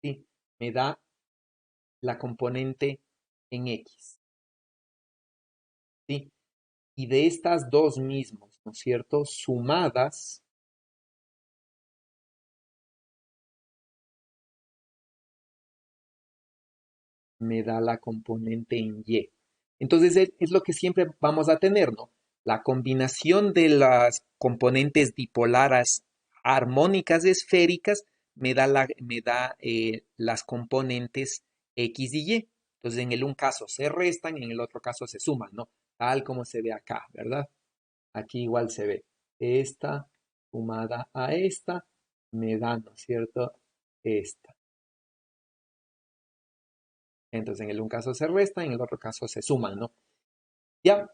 ¿sí? Me da la componente en X, ¿sí? Y de estas dos mismos, ¿no es cierto? Sumadas, me da la componente en Y. Entonces es lo que siempre vamos a tener, ¿no? La combinación de las componentes dipolares armónicas esféricas me da las componentes X y Y. Entonces en el un caso se restan, en el otro caso se suman, ¿no? Tal como se ve acá, ¿verdad? Aquí igual se ve. Esta sumada a esta me da, ¿no es cierto? Esta. Entonces, en el un caso se restan, en el otro caso se suman, ¿no? ¿Ya?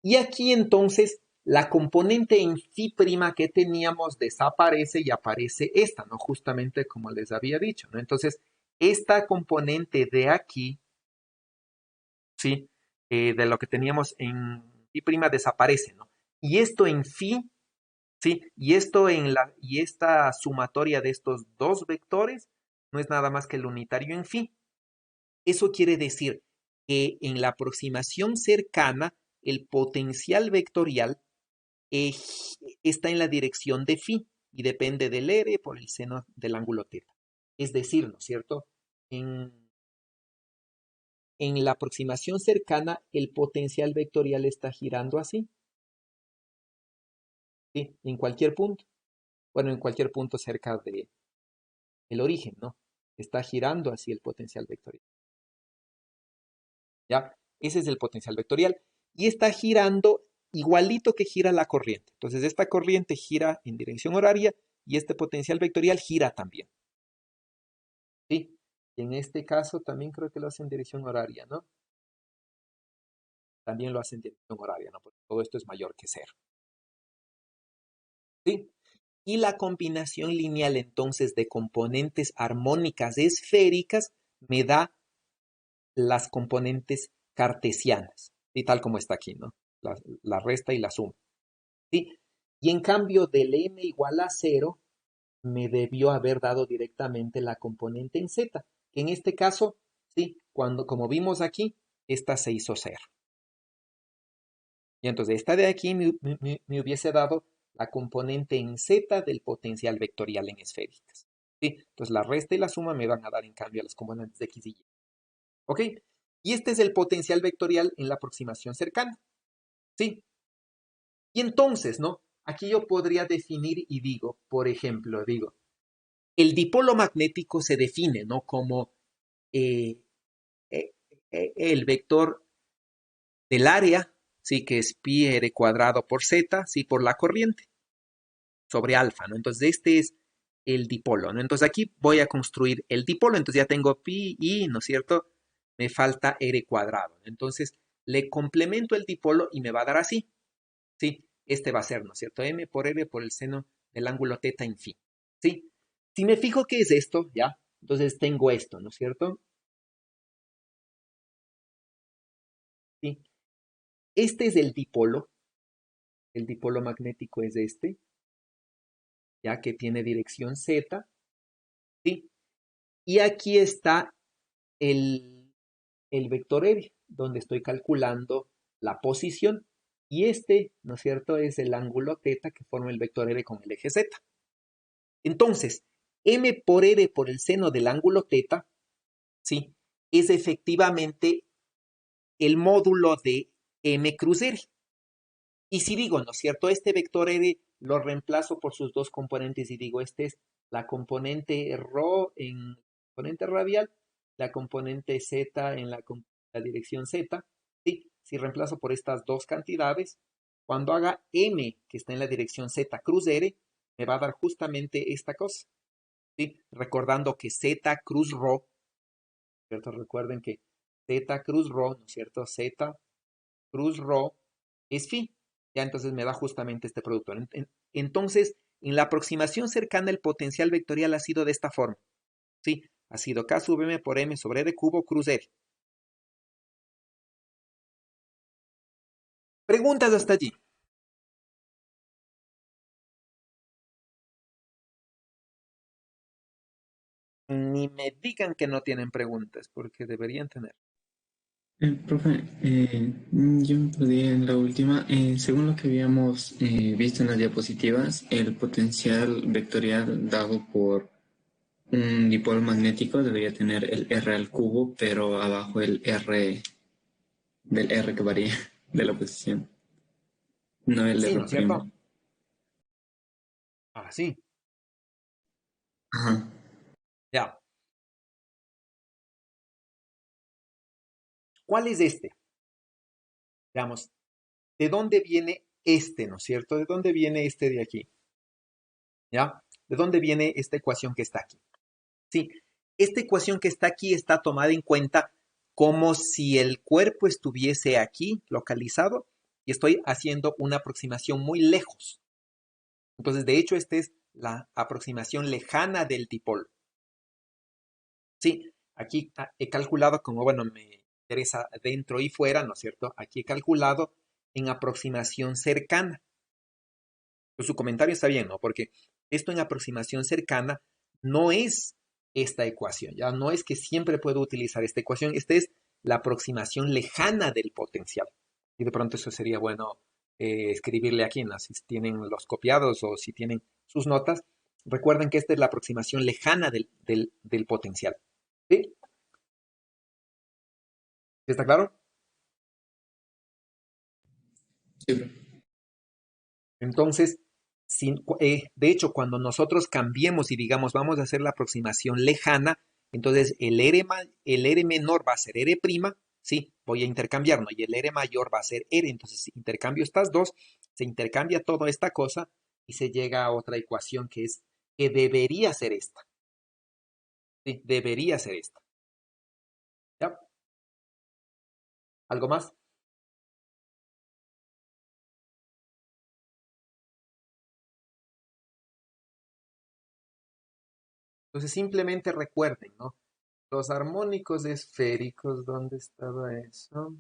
Y aquí entonces la componente en phi' que teníamos desaparece y aparece esta, ¿no? Justamente como les había dicho, ¿no? Entonces, esta componente de aquí, ¿sí? De lo que teníamos en phi' desaparece, ¿no? Y esto en phi, ¿sí? Y esta sumatoria de estos dos vectores no es nada más que el unitario en phi. Eso quiere decir que en la aproximación cercana, el potencial vectorial eh, está en la dirección de phi y depende del r por el seno del ángulo θ. Es decir, ¿no es cierto? En la aproximación cercana, el potencial vectorial está girando así, ¿sí? En cualquier punto. Bueno, en cualquier punto cerca del origen, ¿no? Está girando así el potencial vectorial. ¿Ya? Ese es el potencial vectorial. Y está girando igualito que gira la corriente. Entonces, esta corriente gira en dirección horaria y este potencial vectorial gira también. ¿Sí? Y en este caso también creo que lo hace en dirección horaria, ¿no? También lo hace en dirección horaria, ¿no? Porque todo esto es mayor que cero. ¿Sí? Y la combinación lineal entonces de componentes armónicas esféricas me da las componentes cartesianas, y tal como está aquí, ¿no? La resta y la suma, ¿sí? Y en cambio del m igual a 0, me debió haber dado directamente la componente en z, que en este caso, ¿sí? Como vimos aquí, esta se hizo 0. Y entonces esta de aquí me hubiese dado la componente en z del potencial vectorial en esféricas, ¿sí? Entonces la resta y la suma me van a dar en cambio las componentes de x y y. ¿Ok? Y este es el potencial vectorial en la aproximación cercana, ¿sí? Y entonces, ¿no? Aquí yo podría definir y digo, por ejemplo, digo, el dipolo magnético se define, ¿no? Como eh, el vector del área, ¿sí? Que es pi r cuadrado por z, ¿sí? Por la corriente, sobre alfa, ¿no? Entonces, este es el dipolo, ¿no? Entonces, aquí voy a construir el dipolo, entonces ya tengo pi y, ¿no es cierto? Me falta r cuadrado. Entonces, le complemento el dipolo y me va a dar así, ¿sí? Este va a ser, ¿no es cierto? M por R por el seno del ángulo θ en phi, ¿sí? Si me fijo qué es esto, ¿ya? Entonces tengo esto, ¿no es cierto? ¿Sí? Este es el dipolo magnético es este, ya que tiene dirección Z, ¿sí? Y aquí está el vector R, donde estoy calculando la posición, Y este, ¿no es cierto?, es el ángulo θ que forma el vector r con el eje z. Entonces, m por r por el seno del ángulo θ, ¿sí?, es efectivamente el módulo de m cruz r. Y si digo, ¿no es cierto?, este vector r lo reemplazo por sus dos componentes y digo, este es la componente ρ en la componente radial, la componente z en la dirección z, ¿sí? Si reemplazo por estas dos cantidades, cuando haga m que está en la dirección z cruz r, me va a dar justamente esta cosa, ¿sí? Recordando que z cruz ρ, ¿cierto? Recuerden que z cruz ρ, ¿no es cierto? Z cruz ρ es phi. Ya entonces me da justamente este producto. Entonces, en la aproximación cercana el potencial vectorial ha sido de esta forma. Sí, ha sido K sub m por m sobre r cubo cruz r. ¿Preguntas hasta allí? Ni me digan que no tienen preguntas, porque deberían tener. Profe, yo me perdí en la última. Según lo que habíamos visto en las diapositivas, el potencial vectorial dado por un dipolo magnético debería tener el R al cubo, pero abajo el R del R que varía de la posición, no el Sí, R ¿no es primo. cierto? Ah, sí. Ajá. Ya. ¿Cuál es este? Veamos, ¿de dónde viene este, no es cierto? ¿De dónde viene este de aquí? ¿Ya? ¿De dónde viene esta ecuación que está aquí? Sí, esta ecuación que está aquí está tomada en cuenta como si el cuerpo estuviese aquí, localizado, y estoy haciendo una aproximación muy lejos. Entonces, de hecho, esta es la aproximación lejana del dipolo. Sí, aquí he calculado, como bueno, me interesa dentro y fuera, ¿no es cierto? Aquí he calculado en aproximación cercana. Pues su comentario está bien, ¿no? Porque esto en aproximación cercana no es esta ecuación, ya no es que siempre puedo utilizar esta ecuación, esta es la aproximación lejana del potencial. Y de pronto eso sería bueno escribirle aquí, ¿no? Si tienen los copiados o si tienen sus notas, recuerden que esta es la aproximación lejana del potencial. ¿Sí? ¿Está claro? Sí, profe. Entonces, de hecho, cuando nosotros cambiemos y digamos vamos a hacer la aproximación lejana, entonces el R menor va a ser R', sí, voy a intercambiar, ¿no? Y el R mayor va a ser R, entonces si intercambio estas dos, se intercambia toda esta cosa y se llega a otra ecuación que debería ser esta, sí, debería ser esta, ¿ya? ¿Algo más? Entonces simplemente recuerden, ¿no? Los armónicos esféricos, ¿dónde estaba eso?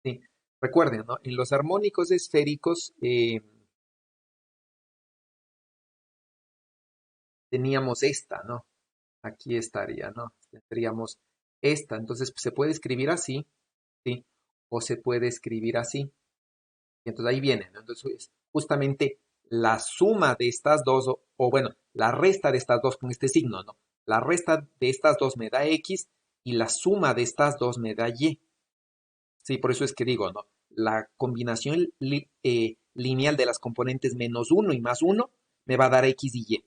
Sí, recuerden, ¿no? En los armónicos esféricos teníamos esta, ¿no? Aquí estaría, ¿no? Tendríamos esta. Entonces se puede escribir así, ¿sí? O se puede escribir así. Y entonces ahí viene, ¿no? Entonces justamente la suma de estas dos, o bueno, la resta de estas dos con este signo, ¿no? La resta de estas dos me da X y la suma de estas dos me da Y. Sí, por eso es que digo, ¿no? La combinación lineal de las componentes menos uno y más uno me va a dar X y Y.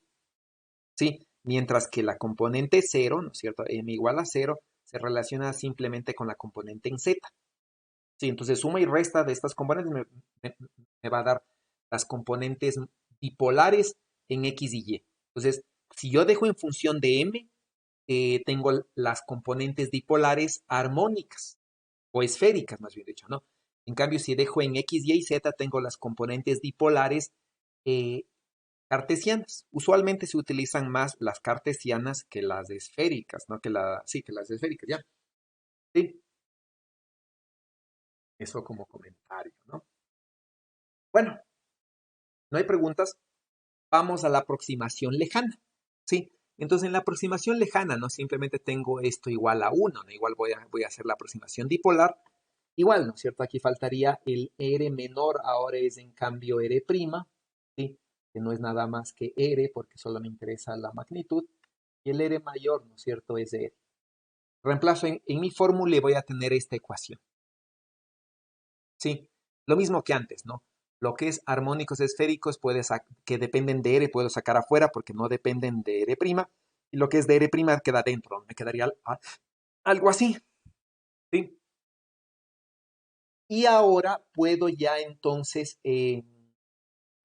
¿Sí? Mientras que la componente cero, ¿no es cierto? M igual a cero se relaciona simplemente con la componente en Z. Sí, entonces suma y resta de estas componentes me va a dar las componentes bipolares en X y Y. Entonces, si yo dejo en función de M, tengo las componentes dipolares armónicas o esféricas, más bien dicho, ¿no? En cambio, si dejo en X, Y y Z, tengo las componentes dipolares eh, cartesianas. Usualmente se utilizan más las cartesianas que las esféricas, ¿no? Sí, que las esféricas, ya. Sí, eso como comentario, ¿no? Bueno, no hay preguntas. Vamos a la aproximación lejana, ¿sí? Entonces, en la aproximación lejana, ¿no? Simplemente tengo esto igual a 1, ¿no? Igual voy a hacer la aproximación dipolar. Igual, ¿no es cierto? Aquí faltaría el R menor, ahora es en cambio R', ¿sí? Que no es nada más que R, porque solo me interesa la magnitud. Y el R mayor, ¿no es cierto? Es R. Reemplazo en mi fórmula y voy a tener esta ecuación. ¿Sí? Lo mismo que antes, ¿no? Lo que es armónicos esféricos que dependen de R puedo sacar afuera porque no dependen de R'. Y lo que es de R' queda dentro. Me quedaría algo así. ¿Sí? Y ahora puedo ya entonces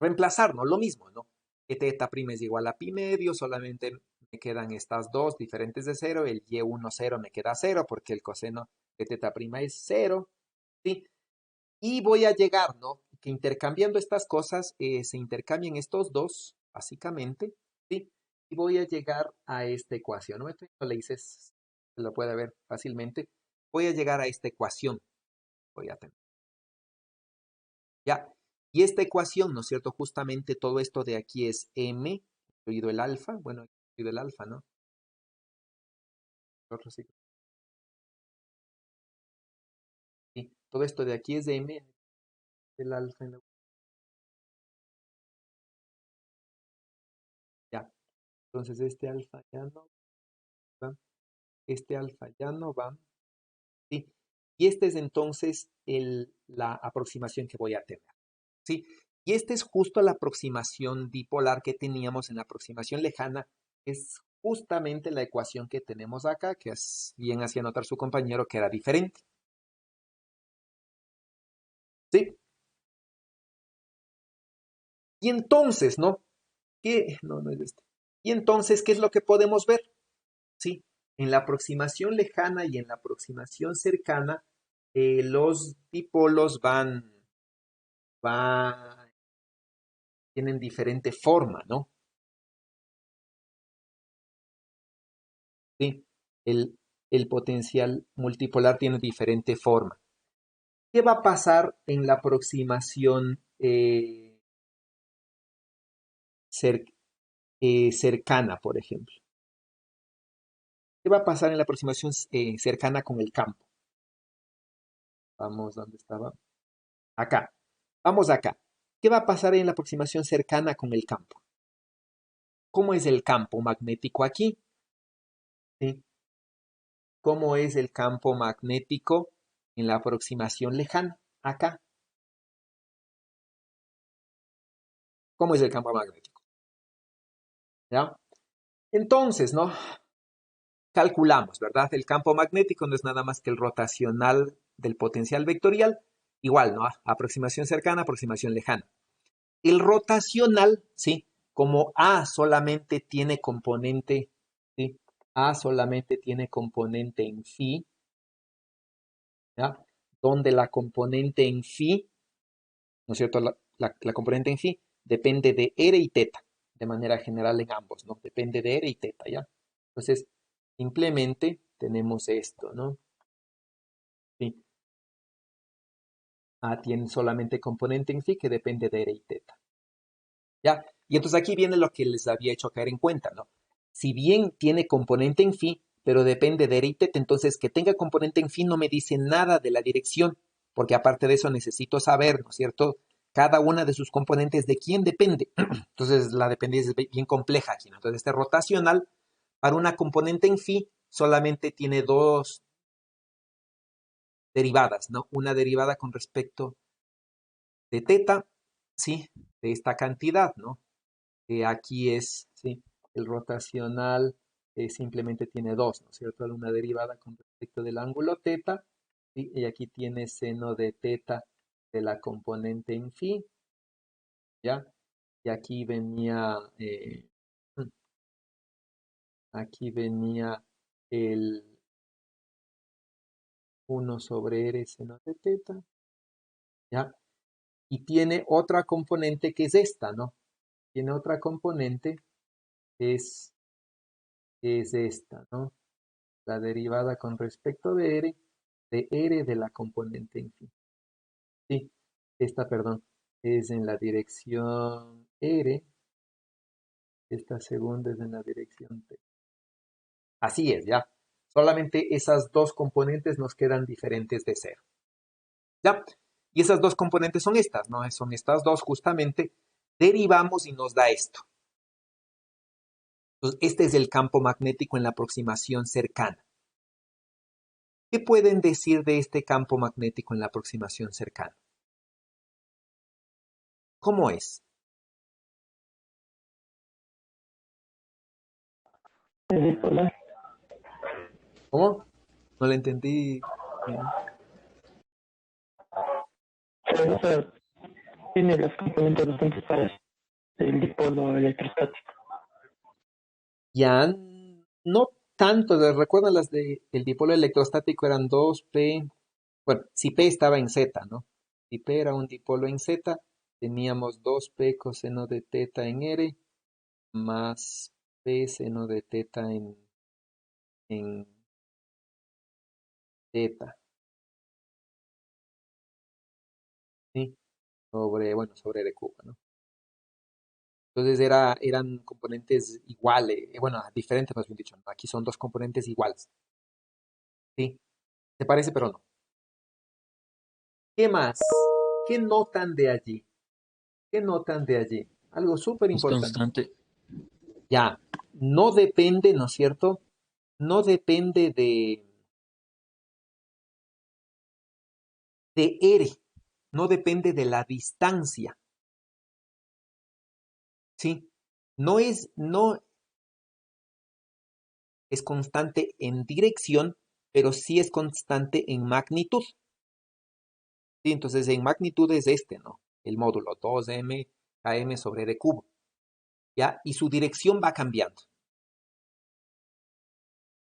reemplazar, ¿no? Lo mismo, ¿no? Que teta prima es igual a pi medio, solamente me quedan estas dos diferentes de cero, el y1 0 me queda 0 porque el coseno de teta prima es 0, ¿sí? Y voy a llegar, ¿no? Que intercambiando estas cosas, se intercambian estos dos, básicamente, ¿sí? Y voy a llegar a esta ecuación, ¿no? Esto le dices, se lo puede ver fácilmente. Voy a llegar a esta ecuación, voy a tener. ¿Ya? Y esta ecuación, ¿no es cierto? Justamente todo esto de aquí es m, incluido el alfa, bueno, incluido el alfa, ¿no? Otro sí. Sí, todo esto de aquí es de m, el alfa en la... Ya, entonces este alfa ya no va, este alfa ya no va, ¿sí? Y esta es entonces la aproximación que voy a tener, ¿sí? Y esta es justo la aproximación dipolar que teníamos en la aproximación lejana, es justamente la ecuación que tenemos acá, que bien hacía notar su compañero que era diferente. ¿Sí? Y entonces, ¿no? ¿Qué? No, no es este. Y entonces, ¿qué es lo que podemos ver? Sí, en la aproximación lejana y en la aproximación cercana, los dipolos van, tienen diferente forma, ¿no? Sí, el potencial multipolar tiene diferente forma. ¿Qué va a pasar en la aproximación cer- cercana, por ejemplo? ¿Qué va a pasar en la aproximación cercana con el campo? Vamos, ¿dónde estaba? Acá. Vamos acá. ¿Qué va a pasar en la aproximación cercana con el campo? ¿Cómo es el campo magnético aquí? ¿Sí? ¿Cómo es el campo magnético en la aproximación lejana? Acá. ¿Cómo es el campo magnético? ¿Ya? Entonces, ¿no? Calculamos, ¿verdad? El campo magnético no es nada más que el rotacional del potencial vectorial. Igual, ¿no? Aproximación cercana, aproximación lejana. El rotacional, ¿sí? Como A solamente tiene componente, ¿sí? A solamente tiene componente en phi, ¿ya? Donde la componente en phi, ¿no es cierto? La componente en phi depende de R y teta, de manera general en ambos, ¿no? Depende de R y teta, ¿ya? Entonces, simplemente tenemos esto, ¿no? Sí. A tiene solamente componente en phi que depende de R y teta. ¿Ya? Y entonces aquí viene lo que les había hecho caer en cuenta, ¿no? Si bien tiene componente en phi, pero depende de R y teta, entonces que tenga componente en phi no me dice nada de la dirección, porque aparte de eso necesito saber, ¿no es cierto? Cada una de sus componentes de quién depende. Entonces la dependencia es bien compleja aquí, ¿no? Entonces este rotacional para una componente en phi solamente tiene dos derivadas, ¿no? Una derivada con respecto de teta, ¿sí? De esta cantidad, ¿no? Aquí es, ¿sí? El rotacional simplemente tiene dos, ¿no es cierto? Una derivada con respecto del ángulo teta, ¿sí? Y aquí tiene seno de teta de la componente en phi, ¿ya? Y aquí venía el 1 sobre r seno de teta, ¿ya? Y tiene otra componente que es esta, ¿no? Tiene otra componente que es esta, ¿no? La derivada con respecto de R de la componente en fin. Sí, esta, perdón, es en la dirección R, Esta segunda es en la dirección T. Así es, ya. Solamente esas dos componentes nos quedan diferentes de cero. ¿Ya? Y esas dos componentes son estas, ¿no? Son estas dos justamente. Derivamos y nos da esto. Entonces, este es el campo magnético en la aproximación cercana. ¿Qué pueden decir de este campo magnético en la aproximación cercana? ¿Cómo es? Es bipolar. ¿Cómo? No lo entendí bien. O sea, tiene las componentes bastante pares del dipolo electrostático. Ya no tanto. ¿Recuerdan las del dipolo electrostático? Eran 2p. Bueno, si p estaba en z, ¿no? Si p era un dipolo en z, teníamos 2p coseno de teta en r más p seno de teta en teta, ¿sí? Sobre r cubo, ¿no? Entonces eran componentes iguales, bueno, diferentes más bien dicho, ¿no? Aquí son dos componentes iguales, ¿sí? ¿Te parece? Pero no. ¿Qué más? ¿Qué notan de allí? ¿Qué notan de allí? Algo súper Es importante. constante. Ya, no depende, ¿no es cierto? No depende de R, no depende de la distancia, ¿sí? No es constante en dirección, pero sí es constante en magnitud, ¿sí? Entonces, en magnitud es este, ¿no? El módulo 2m km sobre r cubo, ¿ya? Y su dirección va cambiando.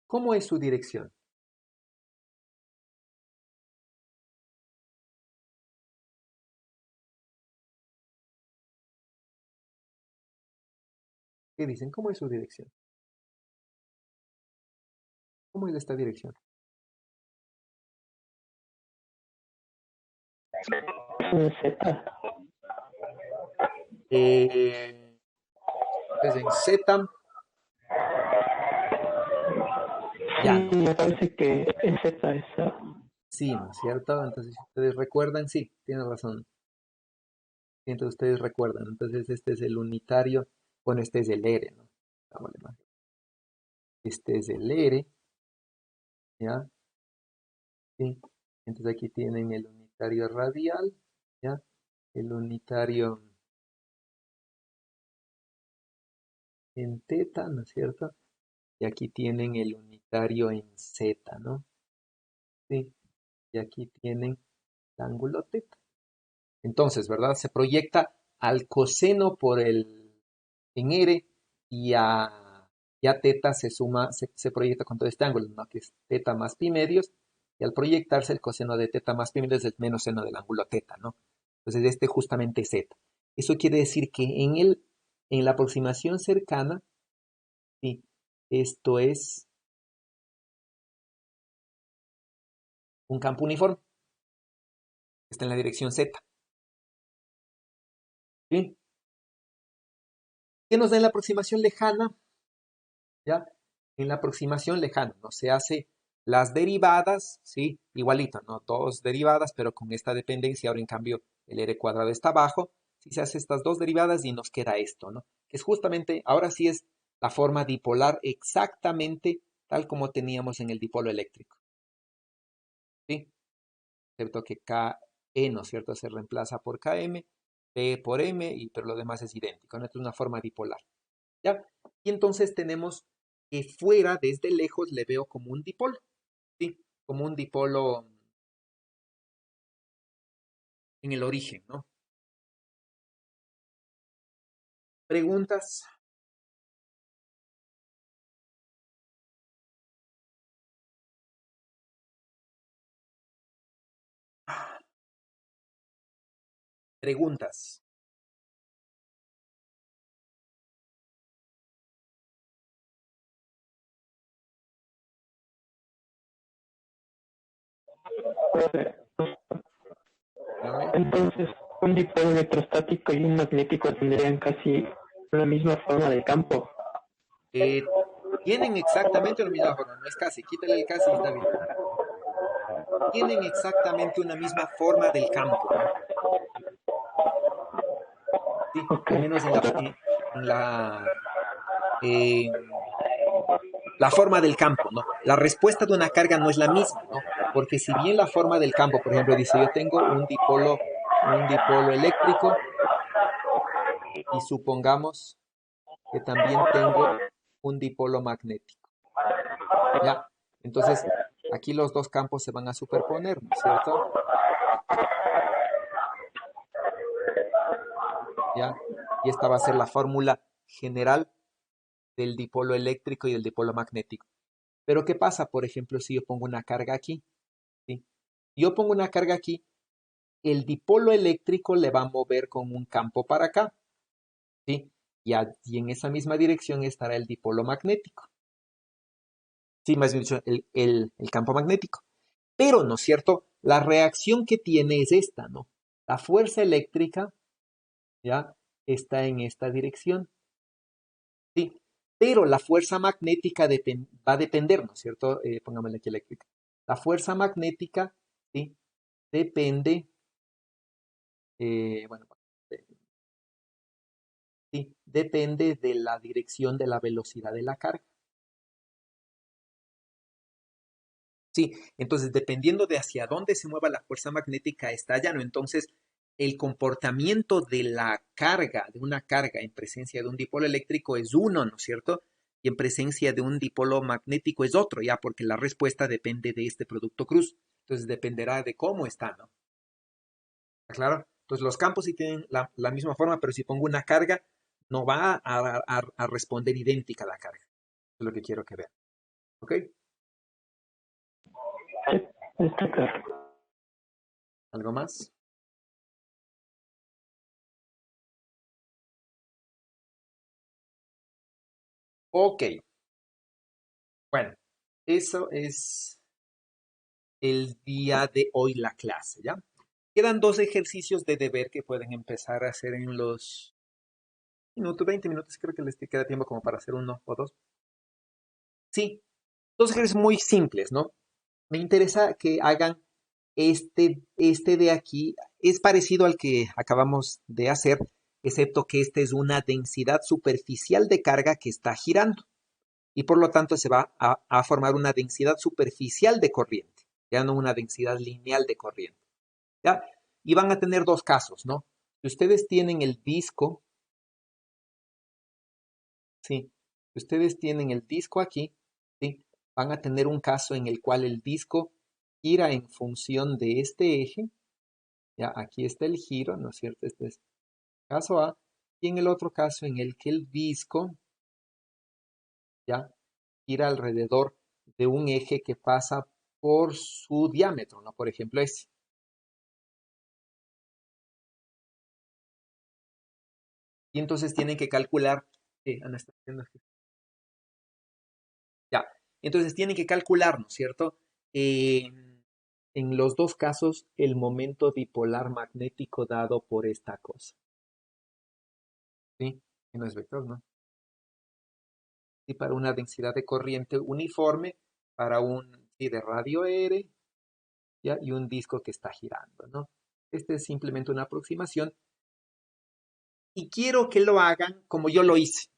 ¿Cómo es su dirección? ¿Qué dicen? ¿Cómo es su dirección? ¿Cómo es esta dirección? Z. Entonces, en Z, Sí, ya, ¿no? me parece que el Z es Sí, ¿no es cierto? Entonces, si ustedes recuerdan, sí, tienen razón. Entonces, ustedes recuerdan. Entonces, este es el unitario. Bueno, este es el R, ¿no? Hagámosle más. Este es el R, ¿ya? Sí. Entonces, aquí tienen el unitario radial, ¿ya? El unitario en teta, ¿no es cierto? Y aquí tienen el unitario en Z, ¿no? Sí. Y aquí tienen el ángulo teta. Entonces, ¿verdad? Se proyecta al coseno en R y a teta se proyecta con todo este ángulo, ¿no? Que es teta más pi medios, y al proyectarse el coseno de teta más pi medios es menos seno del ángulo teta, ¿no? Entonces, este justamente es z. Eso quiere decir que en la aproximación cercana, sí, esto es un campo uniforme, que está en la dirección z, ¿sí? ¿Qué nos da en la aproximación lejana? ¿Ya? En la aproximación lejana, ¿no? Se hace las derivadas, ¿sí? Igualito, ¿no? Dos derivadas, pero con esta dependencia, ahora en cambio el r cuadrado está abajo, si se hace estas dos derivadas y nos queda esto, ¿no? Que es justamente, ahora sí es la forma dipolar exactamente tal como teníamos en el dipolo eléctrico, ¿sí? Excepto que KE, ¿no es cierto?, se reemplaza por KM, P por M, pero lo demás es idéntico, ¿no? Esto es una forma dipolar, ¿ya? Y entonces tenemos que fuera, desde lejos, le veo como un dipolo, ¿sí? Como un dipolo en el origen, ¿no? Preguntas, preguntas. Dígame. entonces un dipolo electrostático y un magnético tendrían casi la misma forma del campo. Tienen exactamente la misma forma, no es casi, quítale el casi y está bien. Tienen exactamente una misma forma del campo, ¿no? Sí, Ok. al menos en la forma del campo, ¿no? La respuesta de una carga no es la misma, ¿no? Porque si bien la forma del campo, por ejemplo, dice yo tengo un dipolo eléctrico y supongamos que también tengo un dipolo magnético, ¿ya? Entonces, aquí los dos campos se van a superponer, ¿no es cierto? ¿Ya? Y esta va a ser la fórmula general del dipolo eléctrico y del dipolo magnético. Pero ¿qué pasa, por ejemplo, si yo pongo una carga aquí? ¿Sí? Yo pongo una carga aquí, el dipolo eléctrico le va a mover con un campo para acá, ¿sí? Y en esa misma dirección estará el dipolo magnético. Sí, más bien dicho, el campo magnético. Pero, ¿no es cierto? La reacción que tiene es esta, ¿no? La fuerza eléctrica, ¿ya? Está en esta dirección, ¿sí? Pero la fuerza magnética va a depender, ¿no es cierto? Pongámosle aquí eléctrica. La fuerza magnética, ¿sí? Depende, bueno, sí, depende de la dirección de la velocidad de la carga. Sí, entonces dependiendo de hacia dónde se mueva la fuerza magnética está llano. Entonces, el comportamiento de la carga, de una carga en presencia de un dipolo eléctrico es uno, ¿no es cierto? Y en presencia de un dipolo magnético es otro, ya, porque la respuesta depende de este producto cruz. Entonces, dependerá de cómo está, ¿no? ¿Está claro? Entonces, los campos sí tienen la misma forma, pero si pongo una carga, no va a responder idéntica a la carga. Eso es lo que quiero que vean. ¿Ok? Sí, está claro. ¿Algo más? Ok. Bueno, eso es el día de hoy la clase, ¿ya? Quedan dos ejercicios de deber que pueden empezar a hacer en los minutos, 20 minutos, creo que les queda tiempo como para hacer uno o dos. Sí, dos ejercicios muy simples, ¿no? Me interesa que hagan este de aquí, es parecido al que acabamos de hacer, excepto que este es una densidad superficial de carga que está girando y por lo tanto se va a formar una densidad superficial de corriente, ya no una densidad lineal de corriente. ¿Ya? Y van a tener dos casos, ¿no? Si ustedes tienen el disco, sí, si ustedes tienen el disco aquí, sí, van a tener un caso en el cual el disco gira en función de este eje, ya aquí está el giro, ¿no es cierto? Este es caso A, y en el otro caso en el que el disco, ya, gira alrededor de un eje que pasa por su diámetro, ¿no? Por ejemplo, ese. Y entonces tienen que calcular, Ana está haciendo aquí. Ya, entonces tienen que calcular, ¿no es cierto? En los dos casos, el momento dipolar magnético dado por esta cosa. ¿Sí? Que no es vector, ¿no? Y para una densidad de corriente uniforme, para un sí, de radio R, ¿ya? Y un disco que está girando, ¿no? Este es simplemente una aproximación. Y quiero que lo hagan como yo lo hice.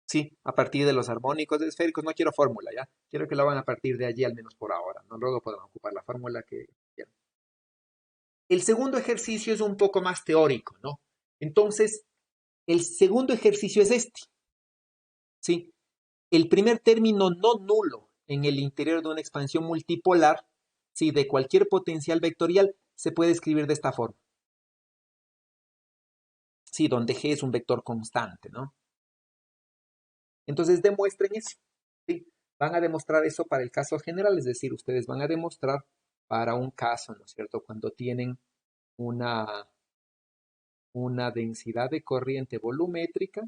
Sí, a partir de los armónicos esféricos, no quiero fórmula, ¿ya? Quiero que lo hagan a partir de allí, al menos por ahora, ¿no? Luego podemos ocupar la fórmula que quieran. El segundo ejercicio es un poco más teórico, ¿no? Entonces, el segundo ejercicio es este, ¿sí? El primer término no nulo en el interior de una expansión multipolar, ¿sí? De cualquier potencial vectorial, se puede escribir de esta forma. Sí, donde G es un vector constante, ¿no? Entonces, demuestren eso, ¿sí? Van a demostrar eso para el caso general, es decir, ustedes van a demostrar para un caso, ¿no es cierto? Cuando tienen una densidad de corriente volumétrica,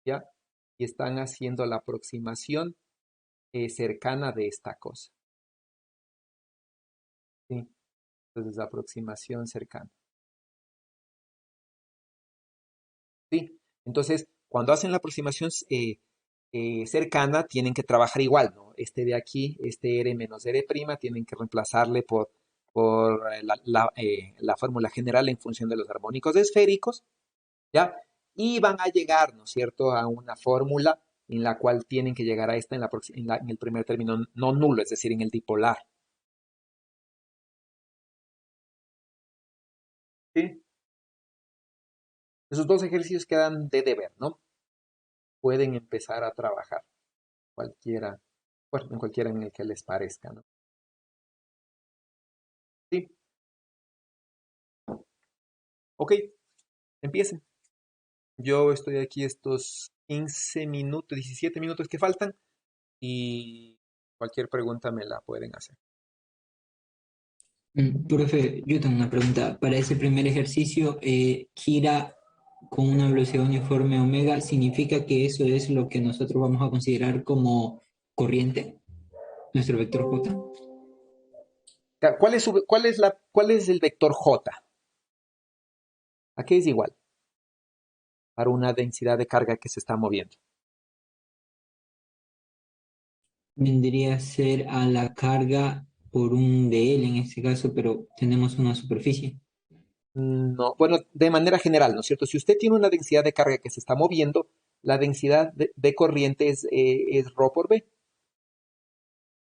¿ya? Y están haciendo la aproximación cercana de esta cosa, ¿sí? Entonces, la aproximación cercana, ¿sí? Entonces, cuando hacen la aproximación cercana, tienen que trabajar igual, ¿no? Este de aquí, este R menos R', tienen que reemplazarle por la fórmula general en función de los armónicos esféricos, ¿ya? Y van a llegar, ¿no es cierto?, a una fórmula en la cual tienen que llegar a esta en el primer término no nulo, es decir, en el dipolar. ¿Sí? Esos dos ejercicios quedan de deber, ¿no? Pueden empezar a trabajar cualquiera, bueno, en cualquiera en el que les parezca, ¿no? Sí, ok, empiecen. Yo estoy aquí estos 15 minutos, 17 minutos que faltan y cualquier pregunta me la pueden hacer. Profe, yo tengo una pregunta. Para ese primer ejercicio, gira con una velocidad uniforme omega, ¿significa que eso es lo que nosotros vamos a considerar como corriente, nuestro vector J? ¿Cuál es el vector J? ¿A qué es igual? Para una densidad de carga que se está moviendo. Vendría a ser a la carga por un dl en este caso, pero tenemos una superficie. No, bueno, de manera general, ¿no es cierto? Si usted tiene una densidad de carga que se está moviendo, la densidad de corriente es ρ por B.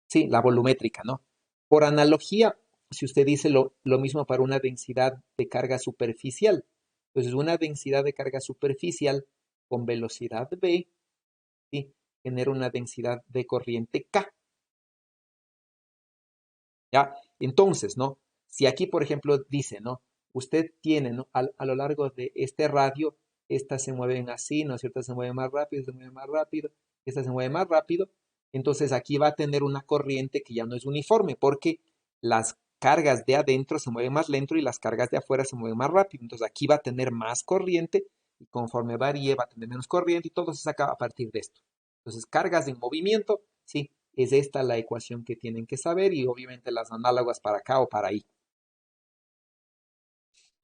Sí, la volumétrica, ¿no? Por analogía, si usted dice lo mismo para una densidad de carga superficial, entonces una densidad de carga superficial con velocidad V, ¿sí?, genera una densidad de corriente K. ¿Ya? Entonces, ¿no? Si aquí, por ejemplo, dice, ¿no? Usted tiene, ¿no? A lo largo de este radio, estas se mueven así, ¿no es cierto? Se mueve más rápido, se mueve más rápido, esta se mueve más rápido. Entonces aquí va a tener una corriente que ya no es uniforme, porque las cargas de adentro se mueven más lento y las cargas de afuera se mueven más rápido. Entonces aquí va a tener más corriente y conforme varíe va a tener menos corriente y todo se saca a partir de esto. Entonces, cargas en movimiento, sí, es esta la ecuación que tienen que saber y obviamente las análogas para acá o para ahí.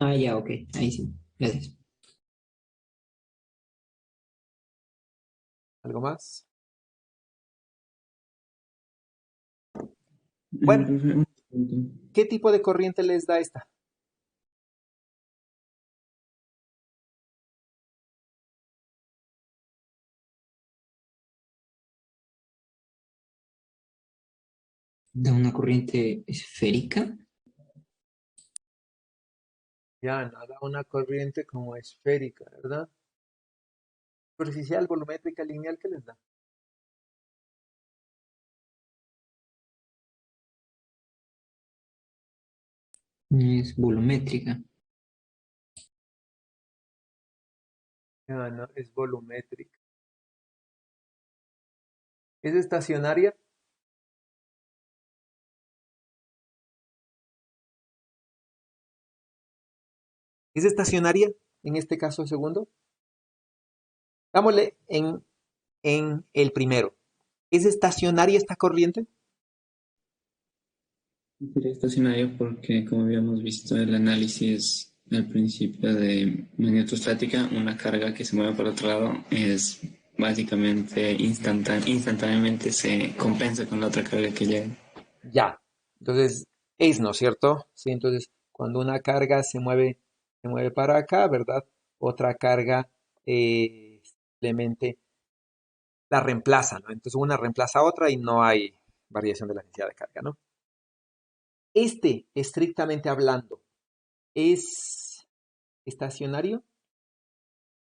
Ah, ya, ok, ahí sí. Gracias. ¿Algo más? Bueno, Profe, una pregunta. ¿qué tipo de corriente les da esta? ¿Da una corriente esférica? Ya, nada, una corriente como esférica, ¿verdad? Superficial, volumétrica, lineal, ¿qué les da? Es volumétrica. Ya, no, es volumétrica. ¿Es estacionaria? ¿Es estacionaria en este caso segundo? Dámosle en el primero. ¿Es estacionaria esta corriente? Sería estacionario porque, como habíamos visto el análisis al principio de magnetostática, una carga que se mueve por otro lado es básicamente instantáneamente se compensa con la otra carga que llega. Ya. Entonces, es, ¿no es cierto? Sí, entonces, cuando una carga se mueve para acá, ¿verdad? Otra carga simplemente la reemplaza, ¿no? Entonces, una reemplaza a otra y no hay variación de la densidad de carga, ¿no? Este, estrictamente hablando, ¿es estacionario?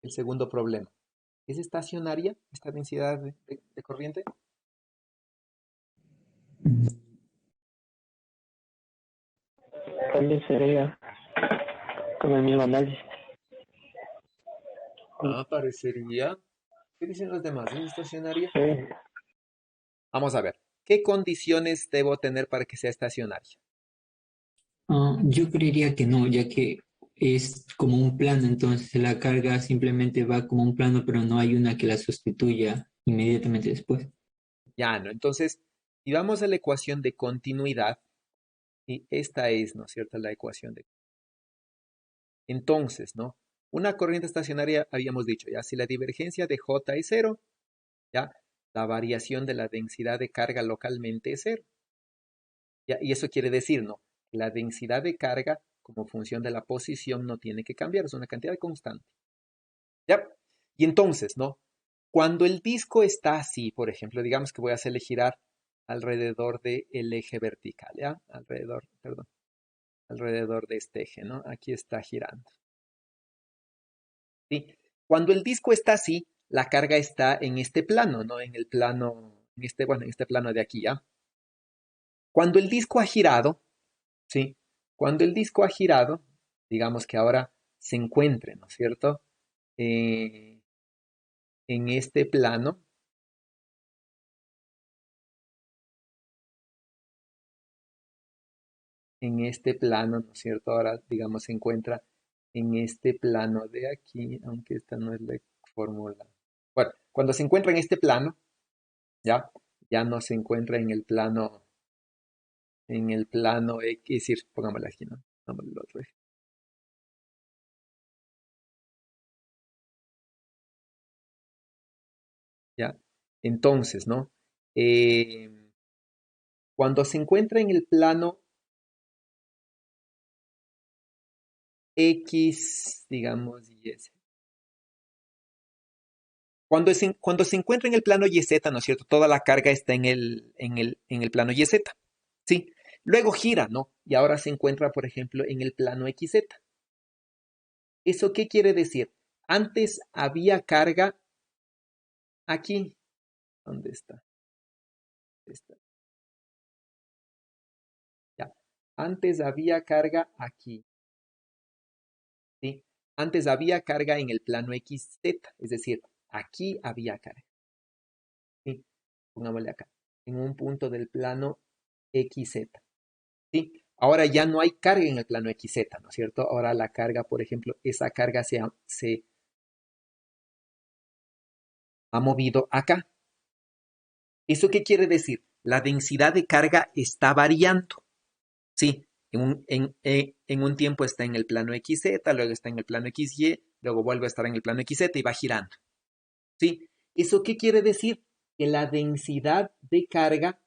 El segundo problema. ¿Es estacionaria esta densidad de corriente? También sería con el mismo análisis. Ah, parecería. ¿Qué dicen los demás? ¿Es estacionaria? Sí, Vamos a ver. ¿Qué condiciones debo tener para que sea estacionaria? Ah, yo creería que no, ya que es como un plano, entonces la carga simplemente va como un plano, pero no hay una que la sustituya inmediatamente después. Ya, ¿no? Entonces, si vamos a la ecuación de continuidad, y esta es, ¿no es cierto?, la ecuación de... Entonces, ¿no? Una corriente estacionaria habíamos dicho, ya, si la divergencia de J es cero, ya, la variación de la densidad de carga localmente es cero. Ya, y eso quiere decir, ¿no? La densidad de carga como función de la posición no tiene que cambiar, es una cantidad constante. ¿Ya? Y entonces, ¿no? Cuando el disco está así, por ejemplo, digamos que voy a hacerle girar alrededor del eje vertical, ¿ya? Alrededor de este eje, ¿no? Aquí está girando. ¿Sí? Cuando el disco está así, la carga está en este plano, ¿no? En el plano, en este plano de aquí, ¿ya? Cuando el disco ha girado, ¿sí? Cuando el disco ha girado, digamos que ahora se encuentre, ¿no es cierto? Eh, en este plano, ¿no es cierto? Ahora, digamos, se encuentra en este plano de aquí, aunque esta no es la fórmula. Bueno, cuando se encuentra en este plano, ¿ya? Ya no se encuentra en el plano X, es decir, pongámoslo aquí, ¿no? Pongámoslo el otro eje. ¿Ya? Entonces, ¿no? Eh, cuando se encuentra en el plano X, digamos, y S. Cuando se encuentra en el plano YZ, ¿no es cierto? Toda la carga está en el plano YZ. ¿Sí? Luego gira, ¿no? Y ahora se encuentra, por ejemplo, en el plano XZ. ¿Eso qué quiere decir? Antes había carga aquí. ¿Dónde está? Esta. Ya. Antes había carga aquí. ¿Sí? Antes había carga en el plano XZ, es decir, aquí había carga. ¿Sí? Pongámosle acá, en un punto del plano XZ. ¿Sí? Ahora ya no hay carga en el plano XZ, ¿no es cierto? Ahora la carga, por ejemplo, esa carga se ha movido acá. ¿Eso qué quiere decir? La densidad de carga está variando. Sí, en un tiempo está en el plano XZ, luego está en el plano XY, luego vuelve a estar en el plano XZ y va girando. ¿Sí? ¿Eso qué quiere decir? Que la densidad de carga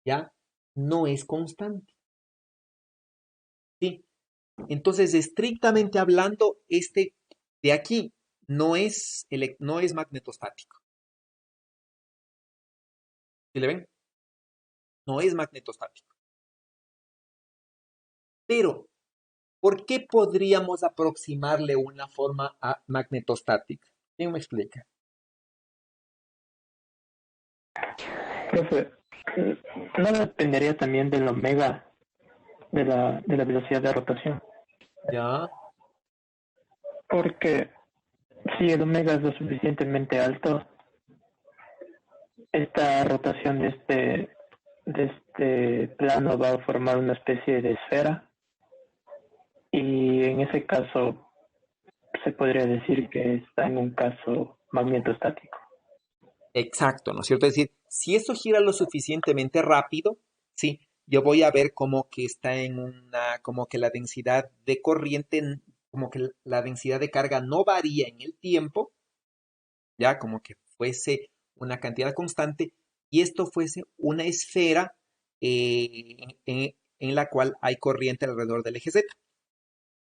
ya no es constante. ¿Sí? Entonces, estrictamente hablando, este de aquí no es magnetostático. ¿Sí le ven? No es magnetostático. Pero, ¿por qué podríamos aproximarle una forma magnetostática? ¿Quién me explica? Profe, ¿no dependería también del omega de la velocidad de rotación? Ya, Porque si el omega es lo suficientemente alto, esta rotación de este plano va a formar una especie de esfera y en ese caso se podría decir que está en un caso magnetostático. exacto, ¿no es cierto? Es decir, si eso gira lo suficientemente rápido, sí, yo voy a ver como que está como que la densidad de corriente, como que la densidad de carga no varía en el tiempo, ya como que fuese una cantidad constante y esto fuese una esfera en la cual hay corriente alrededor del eje Z,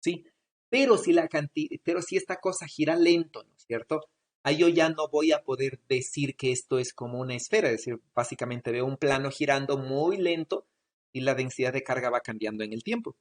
¿sí? Pero si esta cosa gira lento, ¿no es cierto? Ahí yo ya no voy a poder decir que esto es como una esfera, es decir, básicamente veo un plano girando muy lento y la densidad de carga va cambiando en el tiempo,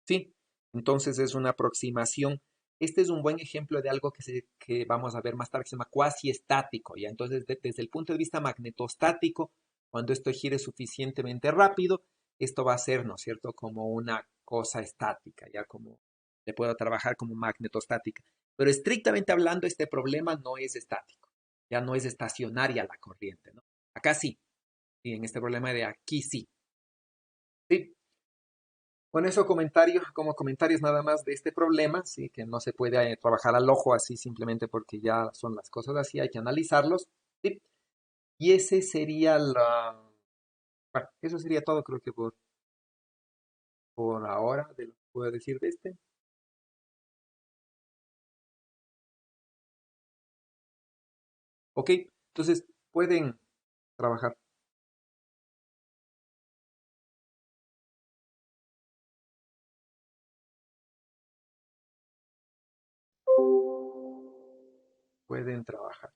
¿sí? Entonces es una aproximación. Este es un buen ejemplo de algo que vamos a ver más tarde, que se llama cuasi estático, ¿ya? Entonces, desde el punto de vista magnetostático, cuando esto gire suficientemente rápido, esto va a ser, ¿no es cierto?, como una cosa estática, ya como le puedo trabajar como magnetostática. Pero estrictamente hablando, este problema no es estático, ya no es estacionaria la corriente, ¿no? Acá sí, y en este problema de aquí sí. ¿Sí? Con eso como comentarios nada más de este problema, sí, que no se puede trabajar al ojo así simplemente porque ya son las cosas así, hay que analizarlos, ¿sí? Y ese sería bueno, eso sería todo creo que por ahora de lo que puedo decir de este. ¿Ok? Entonces, pueden trabajar. Pueden trabajar.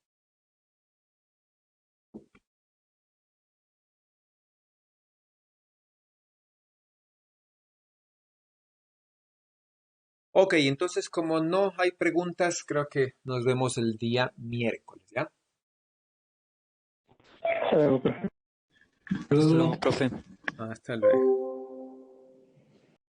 Ok, entonces como no hay preguntas, creo que nos vemos el día miércoles, ¿ya? Hasta luego, profe. Hasta Luego, luego, profe. Hasta luego.